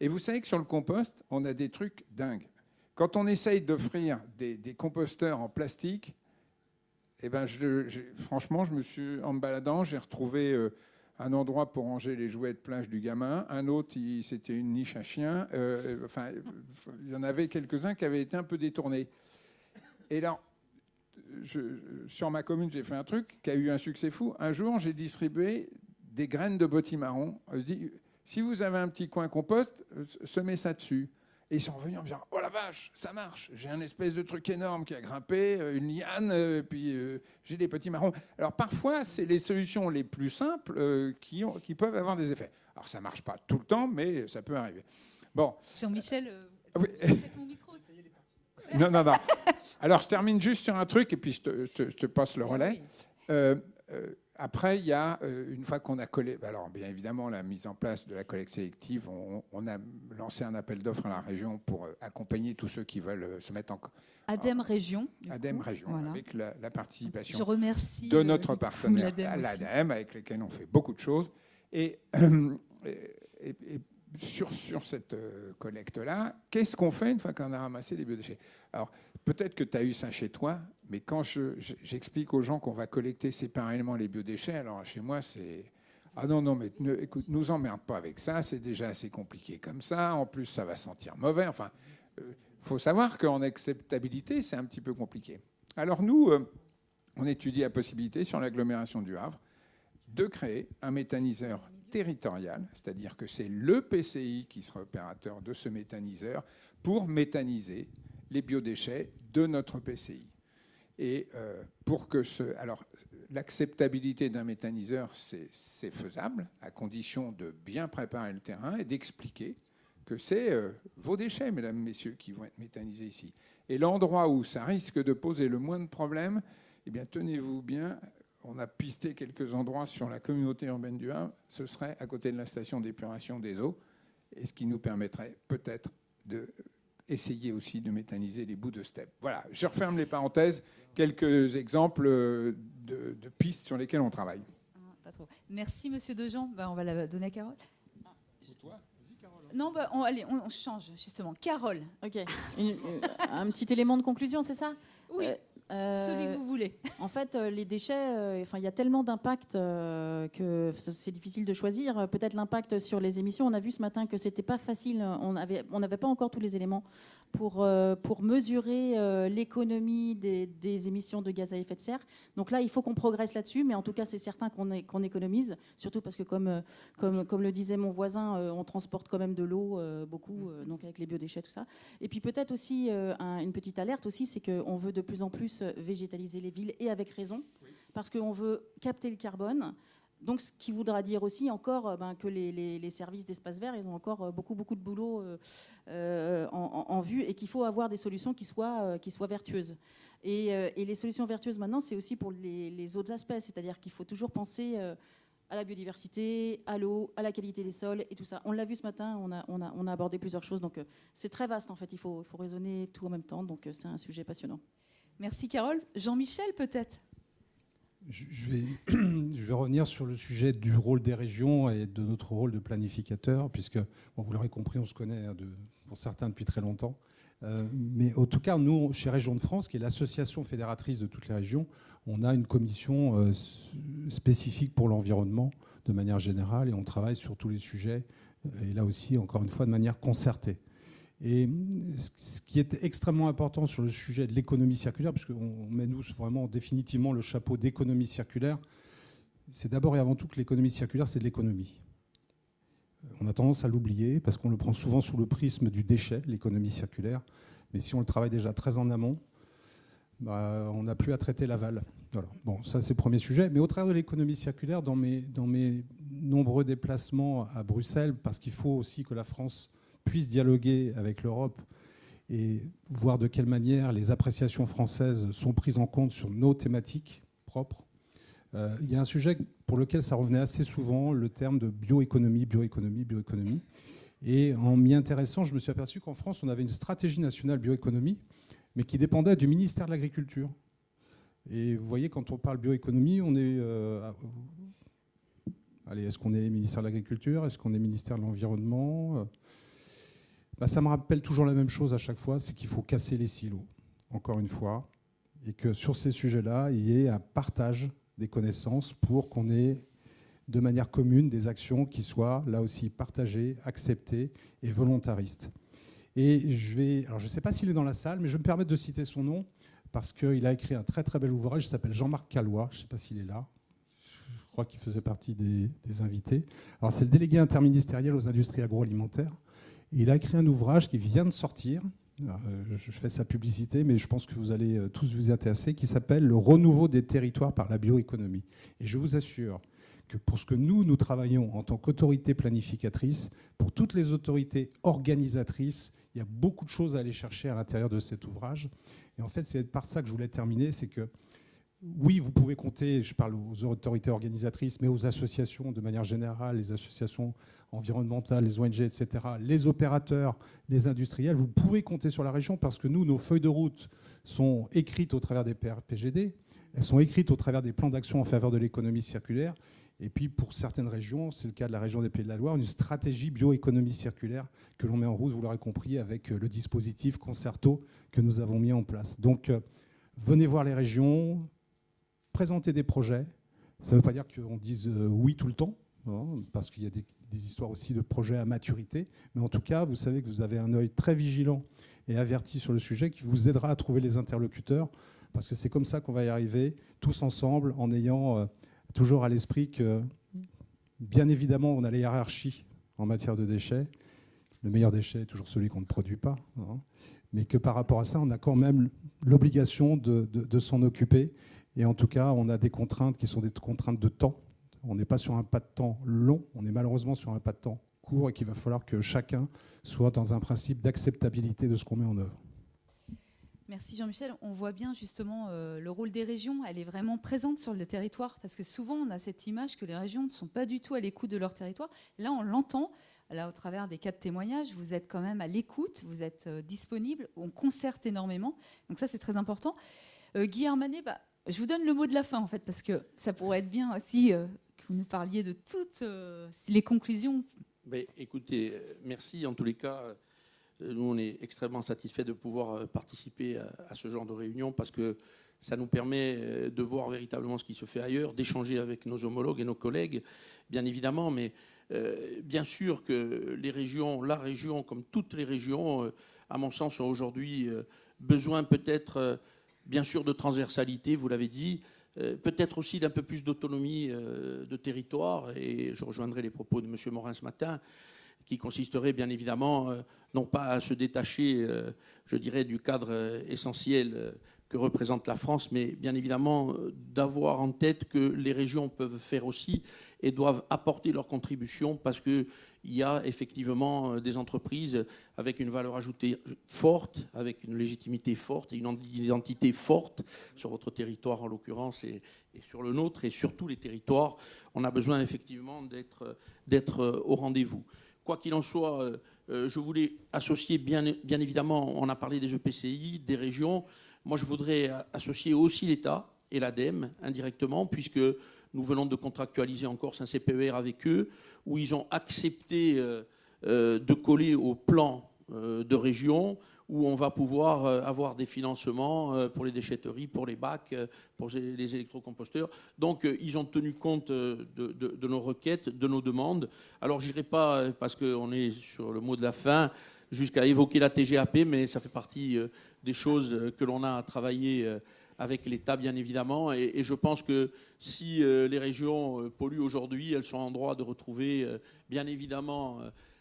et vous savez que sur le compost, on a des trucs dingues. Quand on essaye d'offrir des composteurs en plastique, eh ben, franchement, en me baladant, j'ai retrouvé un endroit pour ranger les jouets de plage du gamin. Un autre, c'était une niche à chien. Enfin, il y en avait quelques-uns qui avaient été un peu détournés. Et là, sur ma commune, j'ai fait un truc qui a eu un succès fou. Un jour, j'ai distribué des graines de potimarron. Je dis, si vous avez un petit coin compost, semez ça dessus. Et ils sont revenus en me disant, oh la vache, ça marche. J'ai un espèce de truc énorme qui a grimpé, une liane, puis j'ai des petits marrons. Alors parfois, c'est les solutions les plus simples qui peuvent avoir des effets. Alors ça ne marche pas tout le temps, mais ça peut arriver. Bon. Jean-Michel, oui. mon micro. Non. Alors je termine juste sur un truc et puis je te passe le relais. Après, il y a, une fois qu'on a collé... Alors, bien évidemment, la mise en place de la collecte sélective, on a lancé un appel d'offres à la région pour accompagner tous ceux qui veulent se mettre en... ADEME Région. ADEME Région, voilà. Avec la participation Je remercie de notre partenaire, l'ADEME, avec lesquels on fait beaucoup de choses. Et sur cette collecte-là, qu'est-ce qu'on fait une fois qu'on a ramassé les biodéchets? Alors, peut-être que tu as eu ça chez toi, mais quand j'explique aux gens qu'on va collecter séparément les biodéchets, alors chez moi, c'est... Ah non, mais écoute, nous emmerde pas avec ça, c'est déjà assez compliqué comme ça, en plus ça va sentir mauvais. Enfin, faut savoir qu'en acceptabilité, c'est un petit peu compliqué. Alors nous, on étudie la possibilité sur l'agglomération du Havre de créer un méthaniseur territorial, c'est-à-dire que c'est le PCI qui sera opérateur de ce méthaniseur pour méthaniser les biodéchets de notre PCI. Et pour que alors, l'acceptabilité d'un méthaniseur, c'est faisable, à condition de bien préparer le terrain et d'expliquer que c'est vos déchets, mesdames, messieurs, qui vont être méthanisés ici. Et l'endroit où ça risque de poser le moins de problèmes, eh bien, tenez-vous bien, on a pisté quelques endroits sur la communauté urbaine du Havre, ce serait à côté de la station d'épuration des eaux, et ce qui nous permettrait peut-être de... essayer aussi de méthaniser les bouts de steppe. Voilà, je referme les parenthèses. Quelques exemples de pistes sur lesquelles on travaille. Pas trop. Merci, Monsieur Dejean. On va la donner à Carole. Ou toi ? Vas-y, Carole. Non, allez, on change, justement. Carole. Ok. Un petit élément de conclusion, c'est ça? Oui. Celui que vous voulez. En fait, les déchets, il y a tellement d'impact que c'est difficile de choisir. Peut-être l'impact sur les émissions. On a vu ce matin que c'était pas facile. On n'avait pas encore tous les éléments pour mesurer l'économie des émissions de gaz à effet de serre. Donc là, il faut qu'on progresse là-dessus. Mais en tout cas, c'est certain qu'on économise. Surtout parce que, comme le disait mon voisin, on transporte quand même de l'eau beaucoup, donc avec les biodéchets, tout ça. Et puis peut-être aussi une petite alerte aussi, c'est qu'on veut de plus en plus végétaliser les villes, et avec raison, parce qu'on veut capter le carbone. Donc, ce qui voudra dire aussi encore que les services d'espace vert, ils ont encore beaucoup de boulot en vue, et qu'il faut avoir des solutions qui soient vertueuses. Et les solutions vertueuses maintenant, c'est aussi pour les autres aspects, c'est-à-dire qu'il faut toujours penser à la biodiversité, à l'eau, à la qualité des sols et tout ça. On l'a vu ce matin, on a abordé plusieurs choses, donc c'est très vaste en fait, il faut raisonner tout en même temps, donc c'est un sujet passionnant. Merci Carole. Jean-Michel peut-être? Je vais revenir sur le sujet du rôle des régions et de notre rôle de planificateur, puisque, vous l'aurez compris, on se connaît pour certains depuis très longtemps. Mais en tout cas, nous, chez Régions de France, qui est l'association fédératrice de toutes les régions, on a une commission spécifique pour l'environnement de manière générale, et on travaille sur tous les sujets, et là aussi, encore une fois, de manière concertée. Et ce qui est extrêmement important sur le sujet de l'économie circulaire, puisqu'on met nous vraiment définitivement le chapeau d'économie circulaire, c'est d'abord et avant tout que l'économie circulaire, c'est de l'économie. On a tendance à l'oublier parce qu'on le prend souvent sous le prisme du déchet, l'économie circulaire. Mais si on le travaille déjà très en amont, on n'a plus à traiter l'aval. Voilà. Bon, ça c'est le premier sujet. Mais au travers de l'économie circulaire, dans mes nombreux déplacements à Bruxelles, parce qu'il faut aussi que la France puisse dialoguer avec l'Europe et voir de quelle manière les appréciations françaises sont prises en compte sur nos thématiques propres. Il y a un sujet pour lequel ça revenait assez souvent, le terme de bioéconomie. Et en m'y intéressant, je me suis aperçu qu'en France, on avait une stratégie nationale bioéconomie, mais qui dépendait du ministère de l'Agriculture. Et vous voyez, quand on parle bioéconomie, on est... Allez, est-ce qu'on est ministère de l'Agriculture? Est-ce qu'on est ministère de l'Environnement? Ça me rappelle toujours la même chose à chaque fois, c'est qu'il faut casser les silos, encore une fois, et que sur ces sujets-là, il y ait un partage des connaissances pour qu'on ait de manière commune des actions qui soient là aussi partagées, acceptées et volontaristes. Et alors je ne sais pas s'il est dans la salle, mais je vais me permettre de citer son nom parce qu'il a écrit un très très bel ouvrage qui s'appelle Jean-Marc Callois, je ne sais pas s'il est là, je crois qu'il faisait partie des invités. Alors c'est le délégué interministériel aux industries agroalimentaires. Il a écrit un ouvrage qui vient de sortir, je fais sa publicité, mais je pense que vous allez tous vous y intéresser, qui s'appelle « Le renouveau des territoires par la bioéconomie ». Et je vous assure que pour ce que nous travaillons en tant qu'autorité planificatrice, pour toutes les autorités organisatrices, il y a beaucoup de choses à aller chercher à l'intérieur de cet ouvrage. Et en fait, c'est par ça que je voulais terminer, c'est que oui, vous pouvez compter, je parle aux autorités organisatrices, mais aux associations de manière générale, les associations environnementales, les ONG, etc., les opérateurs, les industriels, vous pouvez compter sur la région parce que nous, nos feuilles de route sont écrites au travers des PRPGD, elles sont écrites au travers des plans d'action en faveur de l'économie circulaire, et puis pour certaines régions, c'est le cas de la région des Pays de la Loire, une stratégie bioéconomie circulaire que l'on met en route, vous l'aurez compris, avec le dispositif Concerto que nous avons mis en place. Donc, venez voir les régions, présenter des projets. Ça ne veut pas dire qu'on dise oui tout le temps, parce qu'il y a des histoires aussi de projets à maturité. Mais en tout cas, vous savez que vous avez un œil très vigilant et averti sur le sujet qui vous aidera à trouver les interlocuteurs, parce que c'est comme ça qu'on va y arriver, tous ensemble, en ayant toujours à l'esprit que, bien évidemment, on a les hiérarchies en matière de déchets. Le meilleur déchet est toujours celui qu'on ne produit pas. Mais que par rapport à ça, on a quand même l'obligation de s'en occuper. Et en tout cas, on a des contraintes qui sont des contraintes de temps. On n'est pas sur un pas de temps long, on est malheureusement sur un pas de temps court et qu'il va falloir que chacun soit dans un principe d'acceptabilité de ce qu'on met en œuvre. Merci Jean-Michel. On voit bien justement le rôle des régions. Elle est vraiment présente sur le territoire parce que souvent on a cette image que les régions ne sont pas du tout à l'écoute de leur territoire. Là, on l'entend. Là, au travers des 4 témoignages, vous êtes quand même à l'écoute, vous êtes disponible, on concerte énormément. Donc ça, c'est très important. Guy Hermanet, je vous donne le mot de la fin en fait parce que ça pourrait être bien aussi que vous nous parliez de toutes les conclusions Ben, écoutez, merci. En tous les cas, nous, on est extrêmement satisfaits de pouvoir participer à ce genre de réunion parce que ça nous permet de voir véritablement ce qui se fait ailleurs, d'échanger avec nos homologues et nos collègues, bien évidemment. Mais bien sûr que les régions, la région, comme toutes les régions, à mon sens, ont aujourd'hui besoin peut-être, bien sûr, de transversalité, vous l'avez dit, peut-être aussi d'un peu plus d'autonomie de territoire. Et je rejoindrai les propos de M. Morin ce matin, qui consisterait bien évidemment non pas à se détacher, je dirais, du cadre essentiel que représente la France, mais bien évidemment d'avoir en tête que les régions peuvent faire aussi et doivent apporter leur contribution parce qu'il y a effectivement des entreprises avec une valeur ajoutée forte, avec une légitimité forte et une identité forte sur votre territoire en l'occurrence et sur le nôtre et sur tous les territoires. On a besoin effectivement d'être au rendez-vous. Quoi qu'il en soit, je voulais associer bien évidemment, on a parlé des EPCI, des régions. Moi, je voudrais associer aussi l'État et l'ADEME indirectement, puisque nous venons de contractualiser en Corse un CPER avec eux, où ils ont accepté de coller au plan de région, où on va pouvoir avoir des financements pour les déchetteries, pour les bacs, pour les électrocomposteurs. Donc, ils ont tenu compte de nos requêtes, de nos demandes. Alors, je n'irai pas, parce qu'on est sur le mot de la fin, jusqu'à évoquer la TGAP, mais ça fait partie des choses que l'on a à travailler avec l'État, bien évidemment. Et je pense que si les régions polluent aujourd'hui, elles sont en droit de retrouver, bien évidemment,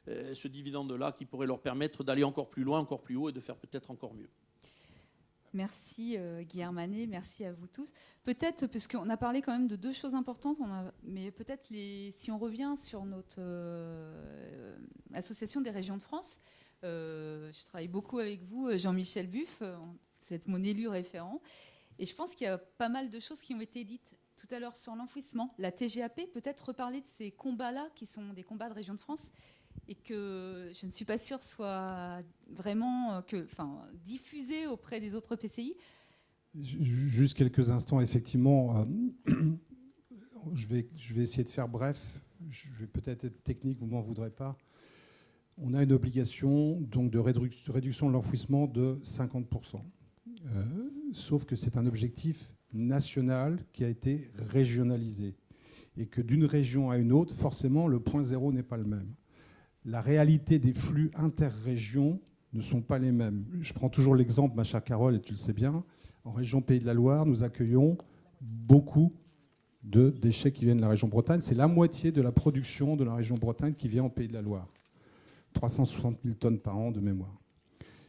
ce dividende-là qui pourrait leur permettre d'aller encore plus loin, encore plus haut et de faire peut-être encore mieux. Merci Guy Hermanet, merci à vous tous. Peut-être, puisqu'on a parlé quand même de deux choses importantes, mais peut-être si on revient sur notre association des régions de France, je travaille beaucoup avec vous, Jean-Michel Buff, vous êtes mon élu référent, et je pense qu'il y a pas mal de choses qui ont été dites tout à l'heure sur l'enfouissement. La TGAP, peut-être reparler de ces combats-là, qui sont des combats de région de France, et que je ne suis pas sûre soient vraiment diffusés auprès des autres PCI. Juste quelques instants, effectivement, je vais essayer de faire bref, je vais peut-être être technique, vous m'en voudrez pas. On a une obligation donc, de réduction de l'enfouissement de 50%. Sauf que c'est un objectif national qui a été régionalisé. Et que d'une région à une autre, forcément, le point zéro n'est pas le même. La réalité des flux interrégions ne sont pas les mêmes. Je prends toujours l'exemple, ma chère Carole, et tu le sais bien, en région Pays de la Loire, nous accueillons beaucoup de déchets qui viennent de la région Bretagne. C'est la moitié de la production de la région Bretagne qui vient en Pays de la Loire. 360 000 tonnes par an de mémoire.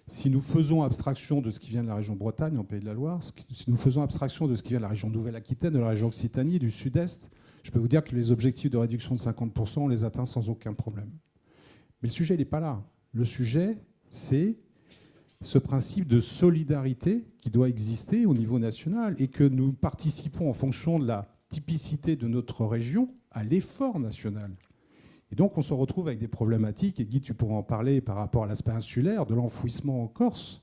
Si nous faisons abstraction de ce qui vient de la région Bretagne, en Pays de la Loire, si nous faisons abstraction de ce qui vient de la région Nouvelle-Aquitaine, de la région Occitanie, du Sud-Est, je peux vous dire que les objectifs de réduction de 50%, on les atteint sans aucun problème. Mais le sujet, il n'est pas là. Le sujet, c'est ce principe de solidarité qui doit exister au niveau national et que nous participons en fonction de la typicité de notre région à l'effort national. Et donc, on se retrouve avec des problématiques, et Guy, tu pourras en parler par rapport à l'aspect insulaire de l'enfouissement en Corse.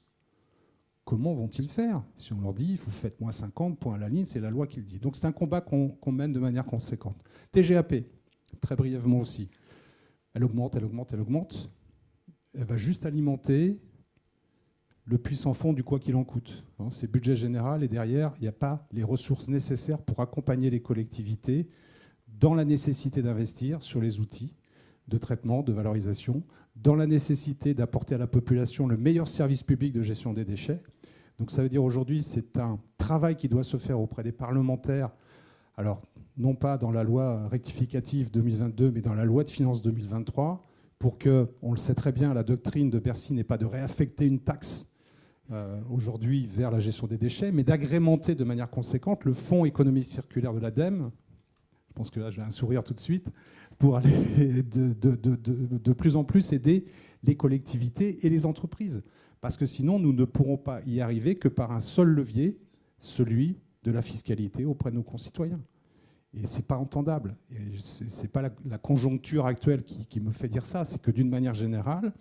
Comment vont-ils faire? Si on leur dit, vous faites moins 50, point à la ligne, c'est la loi qui le dit. Donc, c'est un combat qu'on mène de manière conséquente. TGAP, très brièvement aussi. Elle augmente, elle augmente, elle augmente. Elle va juste alimenter le puits sans fond du quoi qu'il en coûte. C'est budget général, et derrière, il n'y a pas les ressources nécessaires pour accompagner les collectivités dans la nécessité d'investir sur les outils de traitement, de valorisation, dans la nécessité d'apporter à la population le meilleur service public de gestion des déchets. Donc ça veut dire aujourd'hui, c'est un travail qui doit se faire auprès des parlementaires, alors non pas dans la loi rectificative 2022, mais dans la loi de finances 2023, pour que, on le sait très bien, la doctrine de Bercy n'est pas de réaffecter une taxe aujourd'hui vers la gestion des déchets, mais d'agrémenter de manière conséquente le fonds économie circulaire de l'ADEME. Je pense que là, j'ai un sourire tout de suite, pour aller de plus en plus aider les collectivités et les entreprises. Parce que sinon, nous ne pourrons pas y arriver que par un seul levier, celui de la fiscalité auprès de nos concitoyens. Et ce n'est pas entendable. Ce n'est pas la conjoncture actuelle qui me fait dire ça, c'est que d'une manière générale,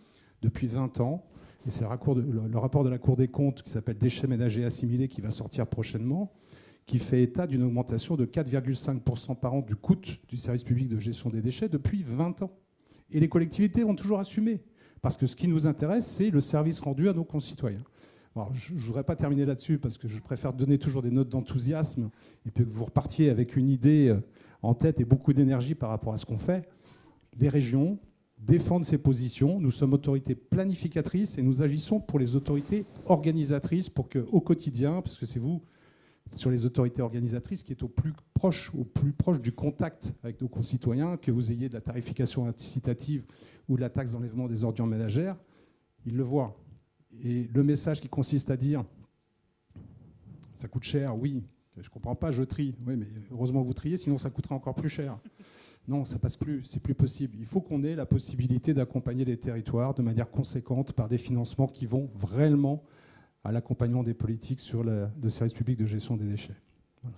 depuis 20 ans, et c'est le rapport de la Cour des comptes qui s'appelle « Déchets ménagers assimilés » qui va sortir prochainement, qui fait état d'une augmentation de 4,5% par an du coût du service public de gestion des déchets depuis 20 ans. Et les collectivités vont toujours assumer. Parce que ce qui nous intéresse, c'est le service rendu à nos concitoyens. Alors, je ne voudrais pas terminer là-dessus parce que je préfère donner toujours des notes d'enthousiasme et puis que vous repartiez avec une idée en tête et beaucoup d'énergie par rapport à ce qu'on fait. Les régions défendent ces positions. Nous sommes autorités planificatrices et nous agissons pour les autorités organisatrices pour qu'au quotidien, parce que c'est vous, sur les autorités organisatrices, qui est au plus proche du contact avec nos concitoyens, que vous ayez de la tarification incitative ou de la taxe d'enlèvement des ordures ménagères, ils le voient. Et le message qui consiste à dire « ça coûte cher, oui, je ne comprends pas, je trie ». Oui, mais heureusement que vous triez, sinon ça coûterait encore plus cher. Non, ça passe plus, c'est plus possible. Il faut qu'on ait la possibilité d'accompagner les territoires de manière conséquente par des financements qui vont vraiment à l'accompagnement des politiques sur le service public de gestion des déchets. Voilà.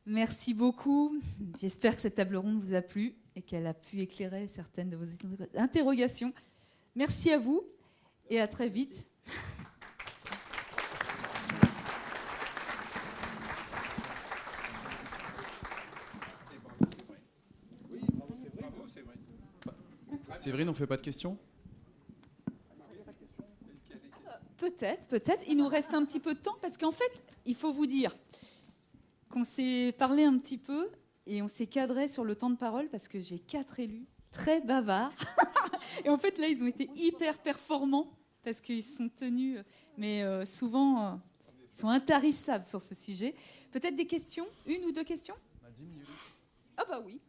Merci beaucoup. J'espère que cette table ronde vous a plu et qu'elle a pu éclairer certaines de vos interrogations. Merci à vous et à très vite. Séverine, on ne fait pas de questions ? Peut-être. Il nous reste un petit peu de temps parce qu'en fait, il faut vous dire qu'on s'est parlé un petit peu et on s'est cadré sur le temps de parole parce que j'ai 4 élus très bavards. Et en fait, là, ils ont été hyper performants parce qu'ils se sont tenus, mais souvent, ils sont intarissables sur ce sujet. Peut-être des questions ? 1 ou 2 questions ? 10 minutes. Ah bah oui.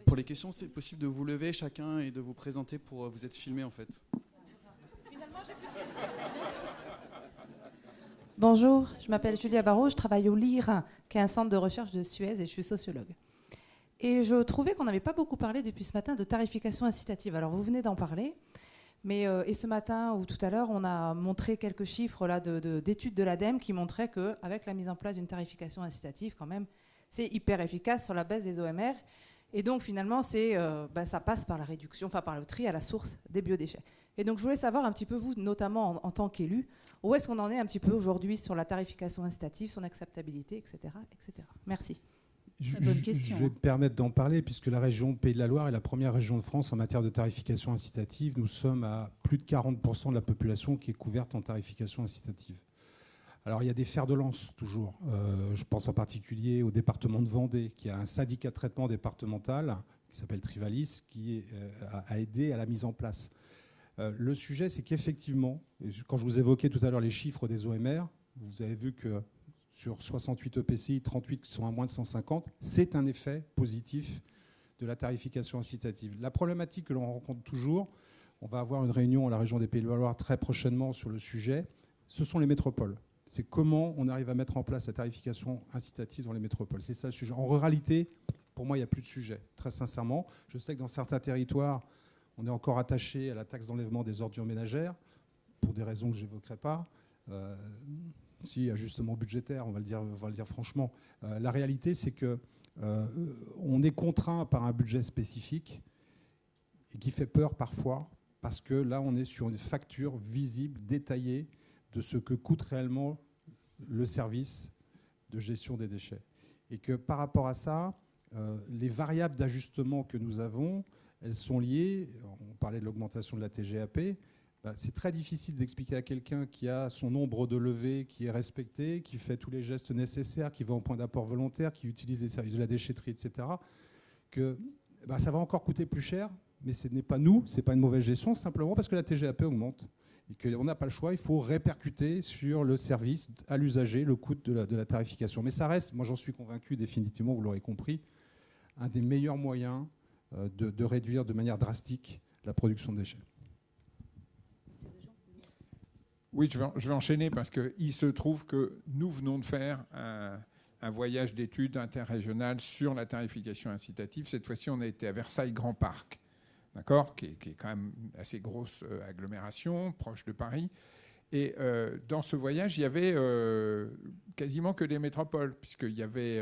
Pour les questions, c'est possible de vous lever chacun et de vous présenter pour vous êtes filmé en fait. Bonjour, je m'appelle Julia Barrault, je travaille au LIR, qui est un centre de recherche de Suez, et je suis sociologue. Et je trouvais qu'on n'avait pas beaucoup parlé depuis ce matin de tarification incitative. Alors vous venez d'en parler, mais et ce matin ou tout à l'heure, on a montré quelques chiffres là, d'études de l'ADEME qui montraient qu'avec la mise en place d'une tarification incitative, quand même, c'est hyper efficace sur la baisse des OMR. Et donc finalement, ça passe par la réduction, enfin par le tri à la source des biodéchets. Et donc je voulais savoir un petit peu, vous, notamment en tant qu'élu, où est-ce qu'on en est un petit peu aujourd'hui sur la tarification incitative, son acceptabilité, etc. etc. Merci. Bonne question. Je vais me permettre d'en parler, puisque la région Pays de la Loire est la première région de France en matière de tarification incitative. Nous sommes à plus de 40% de la population qui est couverte en tarification incitative. Alors il y a des fers de lance toujours. Je pense en particulier au département de Vendée, qui a un syndicat de traitement départemental qui s'appelle Trivalis, qui a aidé à la mise en place. Le sujet, c'est qu'effectivement, quand je vous évoquais tout à l'heure les chiffres des OMR, vous avez vu que sur 68 EPCI, 38 qui sont à moins de 150, c'est un effet positif de la tarification incitative. La problématique que l'on rencontre toujours, on va avoir une réunion à la région des Pays de la Loire très prochainement sur le sujet, ce sont les métropoles. C'est comment on arrive à mettre en place la tarification incitative dans les métropoles. C'est ça le sujet. En ruralité, pour moi, il n'y a plus de sujet, très sincèrement. Je sais que dans certains territoires, on est encore attaché à la taxe d'enlèvement des ordures ménagères, pour des raisons que je n'évoquerai pas. Si, ajustement budgétaire, on va le dire franchement. La réalité, c'est qu'on est contraint par un budget spécifique et qui fait peur parfois, parce que là, on est sur une facture visible, détaillée, de ce que coûte réellement le service de gestion des déchets. Et que par rapport à ça, les variables d'ajustement que nous avons, elles sont liées, on parlait de l'augmentation de la TGAP, c'est très difficile d'expliquer à quelqu'un qui a son nombre de levées qui est respecté, qui fait tous les gestes nécessaires, qui va au point d'apport volontaire, qui utilise les services de la déchetterie, etc., que ça va encore coûter plus cher, mais ce n'est pas nous, ce n'est pas une mauvaise gestion, simplement parce que la TGAP augmente. Et qu'on n'a pas le choix, il faut répercuter sur le service à l'usager le coût de la tarification. Mais ça reste, moi j'en suis convaincu définitivement, vous l'aurez compris, un des meilleurs moyens de réduire de manière drastique la production de déchets. Oui, je vais enchaîner parce qu'il se trouve que nous venons de faire un voyage d'études interrégionales sur la tarification incitative. Cette fois-ci, on a été à Versailles Grand Parc. D'accord, qui est quand même une assez grosse agglomération, proche de Paris. Et dans ce voyage, il y avait quasiment que des métropoles, puisqu'il y avait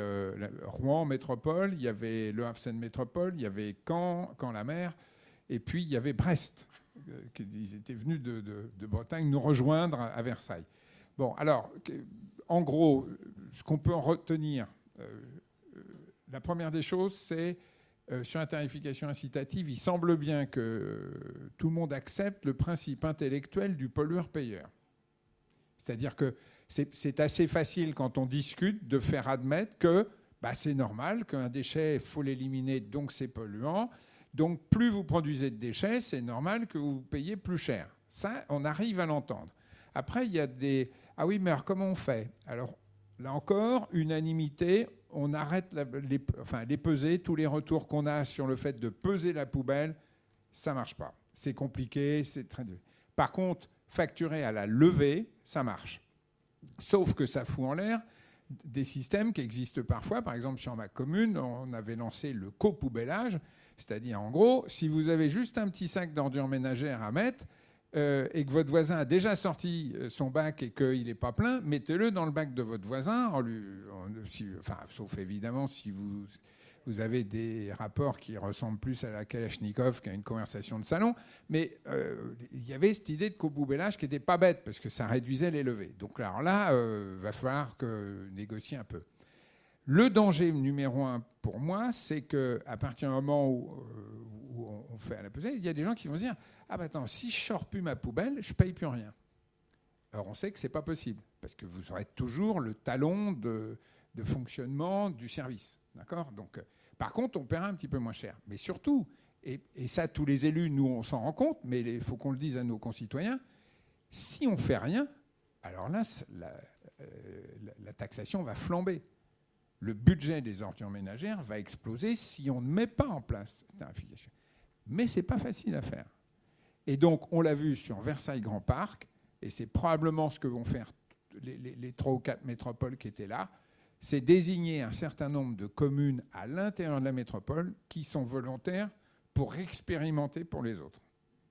Rouen métropole, il y avait Le Havre-Seine métropole, il y avait Caen-la-Mer, et puis il y avait Brest. Ils étaient venus de Bretagne nous rejoindre à Versailles. Bon, alors, en gros, ce qu'on peut en retenir, la première des choses, c'est sur la tarification incitative, il semble bien que tout le monde accepte le principe intellectuel du pollueur-payeur. C'est-à-dire que c'est assez facile quand on discute de faire admettre que c'est normal qu'un déchet, il faut l'éliminer, donc c'est polluant. Donc plus vous produisez de déchets, c'est normal que vous payiez plus cher. Ça, on arrive à l'entendre. Après, il y a des... Ah oui, mais alors comment on fait? Alors là encore, unanimité, on arrête les peser. Tous les retours qu'on a sur le fait de peser la poubelle, ça ne marche pas. C'est compliqué, c'est très... Par contre, facturer à la levée, ça marche. Sauf que ça fout en l'air des systèmes qui existent parfois. Par exemple, sur ma commune, on avait lancé le copoubellage, c'est-à-dire, en gros, si vous avez juste un petit sac d'ordures ménagères à mettre et que votre voisin a déjà sorti son bac et qu'il n'est pas plein, mettez-le dans le bac de votre voisin, sauf évidemment si vous avez des rapports qui ressemblent plus à la Kalachnikov qu'à une conversation de salon. Mais il y avait cette idée de copoubellage qui n'était pas bête, parce que ça réduisait les levées. Donc alors là, va falloir négocier un peu. Le danger numéro 1 pour moi, c'est qu'à partir du moment où on fait à la pesée, il y a des gens qui vont se dire « Ah attends, si je ne sors plus ma poubelle, je ne paye plus rien ». Alors on sait que ce n'est pas possible, parce que vous aurez toujours le talon de fonctionnement du service. D'accord ? Donc, par contre, on paiera un petit peu moins cher. Mais surtout, et ça, tous les élus, nous, on s'en rend compte, mais il faut qu'on le dise à nos concitoyens, si on ne fait rien, alors là, la taxation va flamber. Le budget des ordures ménagères va exploser si on ne met pas en place cette tarification. Mais ce n'est pas facile à faire. Et donc, on l'a vu sur Versailles Grand Parc, et c'est probablement ce que vont faire les 3 ou 4 métropoles qui étaient là, c'est désigner un certain nombre de communes à l'intérieur de la métropole qui sont volontaires pour expérimenter pour les autres.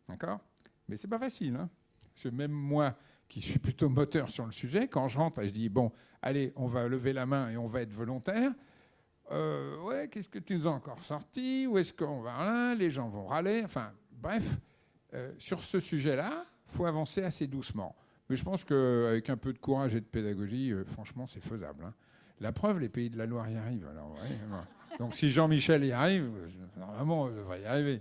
D'accord ? Mais ce n'est pas facile. Hein ? Parce que même moi, qui suis plutôt moteur sur le sujet, quand je rentre et je dis, bon, allez, on va lever la main et on va être volontaire, ouais, qu'est-ce que tu nous as encore sorti? Où est-ce qu'on va là? Les gens vont râler. Enfin, bref, sur ce sujet-là, il faut avancer assez doucement. Mais je pense qu'avec un peu de courage et de pédagogie, franchement, c'est faisable. Hein. La preuve, les pays de la Loire y arrivent. Alors, ouais, donc si Jean-Michel y arrive, normalement, on devrait y arriver.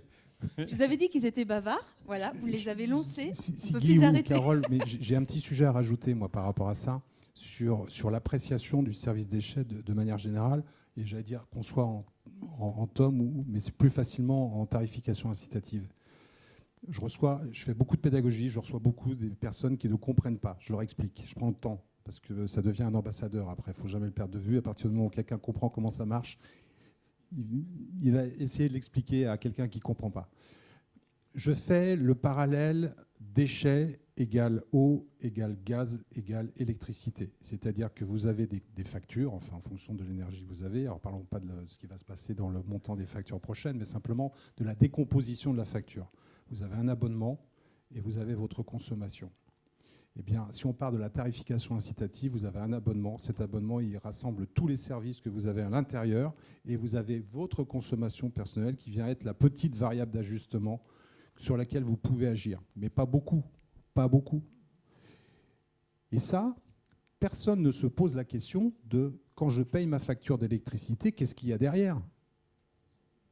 Je vous avais dit qu'ils étaient bavards, voilà, vous les avez lancés. Si Guy ou Carole, mais j'ai un petit sujet à rajouter, moi, par rapport à ça, sur l'appréciation du service déchets de manière générale, et j'allais dire qu'on soit en TOM, mais c'est plus facilement en tarification incitative. Je fais beaucoup de pédagogie, je reçois beaucoup des personnes qui ne comprennent pas, je leur explique, je prends le temps, parce que ça devient un ambassadeur après, il ne faut jamais le perdre de vue. À partir du moment où quelqu'un comprend comment ça marche, il va essayer de l'expliquer à quelqu'un qui ne comprend pas. Je fais le parallèle déchets égale eau, égale gaz, égale électricité. C'est-à-dire que vous avez des factures, enfin en fonction de l'énergie que vous avez. Alors parlons pas de ce qui va se passer dans le montant des factures prochaines, mais simplement de la décomposition de la facture. Vous avez un abonnement et vous avez votre consommation. Eh bien, si on part de la tarification incitative, vous avez un abonnement. Cet abonnement, il rassemble tous les services que vous avez à l'intérieur et vous avez votre consommation personnelle qui vient être la petite variable d'ajustement sur laquelle vous pouvez agir. Mais pas beaucoup. Pas beaucoup. Et ça, personne ne se pose la question de quand je paye ma facture d'électricité, qu'est-ce qu'il y a derrière ?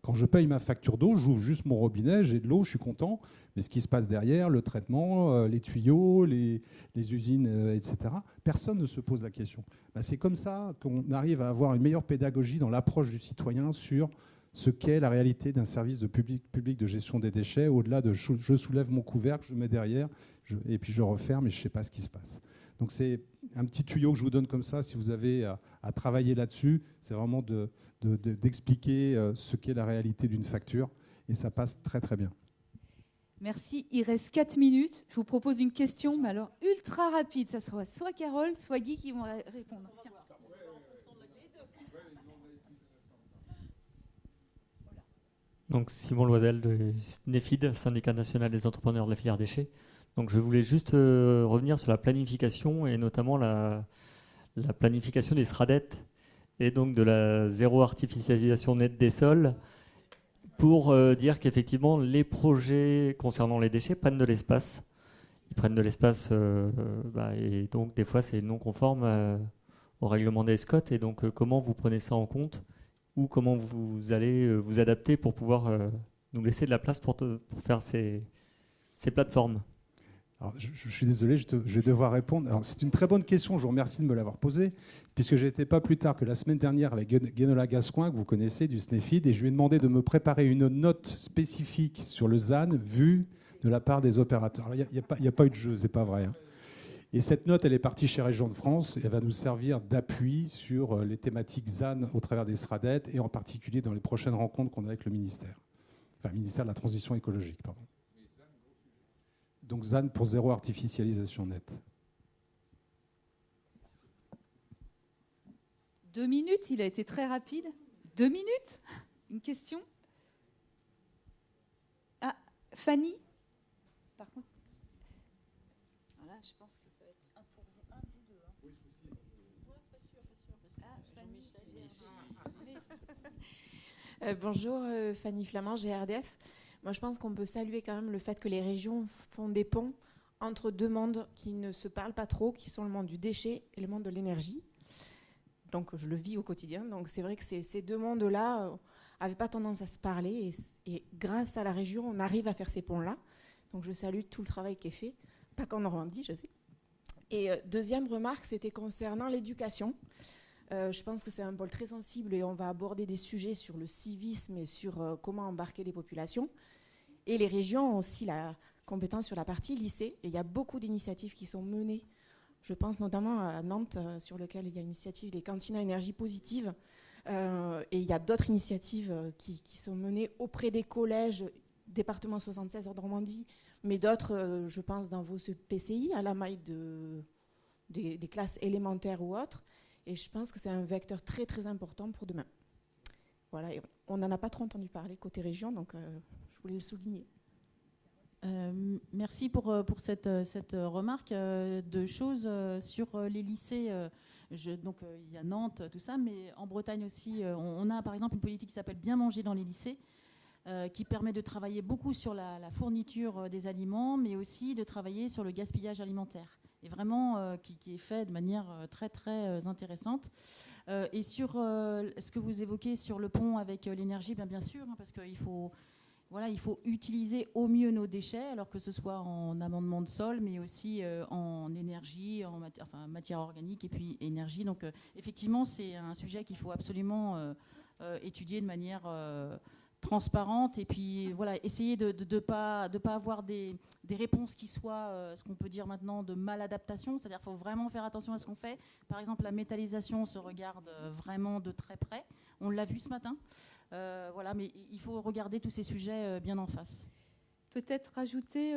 Quand je paye ma facture d'eau, j'ouvre juste mon robinet, j'ai de l'eau, je suis content. Mais ce qui se passe derrière, le traitement, les tuyaux, les usines, etc., personne ne se pose la question. Ben, c'est comme ça qu'on arrive à avoir une meilleure pédagogie dans l'approche du citoyen sur ce qu'est la réalité d'un service de public de gestion des déchets, au-delà de je soulève mon couvercle, je mets derrière, et puis je referme et je ne sais pas ce qui se passe. Donc c'est un petit tuyau que je vous donne comme ça, si vous avez à travailler là-dessus, c'est vraiment d'expliquer ce qu'est la réalité d'une facture, et ça passe très très bien. Merci, il reste 4 minutes. Je vous propose une question, mais alors ultra rapide. Ça sera soit Carole, soit Guy qui vont répondre. Tiens. Donc Simon Loisel de SNEFID, Syndicat national des entrepreneurs de la filière déchets. Donc je voulais juste revenir sur la planification et notamment la planification des SRADET et donc de la zéro artificialisation nette des sols pour dire qu'effectivement les projets concernant les déchets prennent de l'espace. Ils prennent de l'espace et donc des fois c'est non conforme au règlement des SCOT. Et donc comment vous prenez ça en compte ou comment vous allez vous adapter pour pouvoir nous laisser de la place pour faire ces plateformes? Alors, je suis désolé, je vais devoir répondre. Alors, c'est une très bonne question, je vous remercie de me l'avoir posée, puisque j'ai été pas plus tard que la semaine dernière avec Guénola Gascoin, que vous connaissez, du SNEFID, et je lui ai demandé de me préparer une note spécifique sur le ZAN vue de la part des opérateurs. Il n'y a pas eu de jeu, c'est pas vrai. Hein. Et cette note, elle est partie chez Régions de France, et elle va nous servir d'appui sur les thématiques ZAN au travers des SRADET, et en particulier dans les prochaines rencontres qu'on a avec le ministère. Enfin, le ministère de la Transition écologique, pardon. Donc ZAN pour zéro artificialisation nette. 2 minutes, il a été très rapide. 2 minutes? Une question? Ah, Fanny? Par contre. Voilà, je pense que ça va être un pour vous, un pour deux. Hein. Oui, ouais, pas sûr. Ah, Fanny, bonjour, Fanny Flamand, GRDF. Moi, je pense qu'on peut saluer quand même le fait que les régions font des ponts entre deux mondes qui ne se parlent pas trop, qui sont le monde du déchet et le monde de l'énergie. Donc, je le vis au quotidien. Donc, c'est vrai que ces deux mondes-là n'avaient pas tendance à se parler. Et grâce à la région, on arrive à faire ces ponts-là. Donc, je salue tout le travail qui est fait. Pas qu'en Normandie, je sais. Et deuxième remarque, c'était concernant l'éducation. Je pense que c'est un pôle très sensible et on va aborder des sujets sur le civisme et sur comment embarquer les populations. Et les régions ont aussi la compétence sur la partie lycée. Et il y a beaucoup d'initiatives qui sont menées. Je pense notamment à Nantes, sur lequel il y a une initiative des cantines à énergie positive. Et il y a d'autres initiatives qui sont menées auprès des collèges, département 76 en Normandie, mais d'autres, je pense, dans vos PCI, à la maille des classes élémentaires ou autres. Et je pense que c'est un vecteur très, très important pour demain. Voilà, et on n'en a pas trop entendu parler côté région, donc je voulais le souligner. Merci pour cette remarque. Deux choses sur les lycées. Donc il y a Nantes, tout ça, mais en Bretagne aussi, on a par exemple une politique qui s'appelle Bien manger dans les lycées, qui permet de travailler beaucoup sur la fourniture des aliments, mais aussi de travailler sur le gaspillage alimentaire. Et vraiment qui est fait de manière très très intéressante. Et sur ce que vous évoquez sur le pont avec l'énergie, bien sûr, hein, parce qu'il faut utiliser au mieux nos déchets, alors que ce soit en amendement de sol, mais aussi en énergie, en matière organique et puis énergie. Donc effectivement, c'est un sujet qu'il faut absolument étudier de manière transparente, et puis voilà, essayer de pas avoir des réponses qui soient ce qu'on peut dire maintenant de maladaptation, c'est-à-dire qu'il faut vraiment faire attention à ce qu'on fait. Par exemple, la métallisation se regarde vraiment de très près, on l'a vu ce matin, voilà, mais il faut regarder tous ces sujets bien en face. Peut-être rajouter,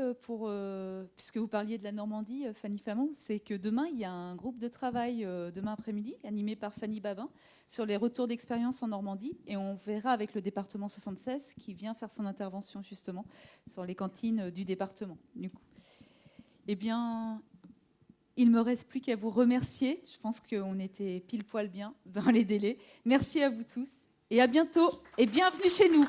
puisque vous parliez de la Normandie, Fanny Flamand, c'est que demain, il y a un groupe de travail, demain après-midi, animé par Fanny Babin, sur les retours d'expérience en Normandie. Et on verra avec le département 76 qui vient faire son intervention justement sur les cantines du département. Du coup. Eh bien, il ne me reste plus qu'à vous remercier. Je pense qu'on était pile poil bien dans les délais. Merci à vous tous et à bientôt et bienvenue chez nous.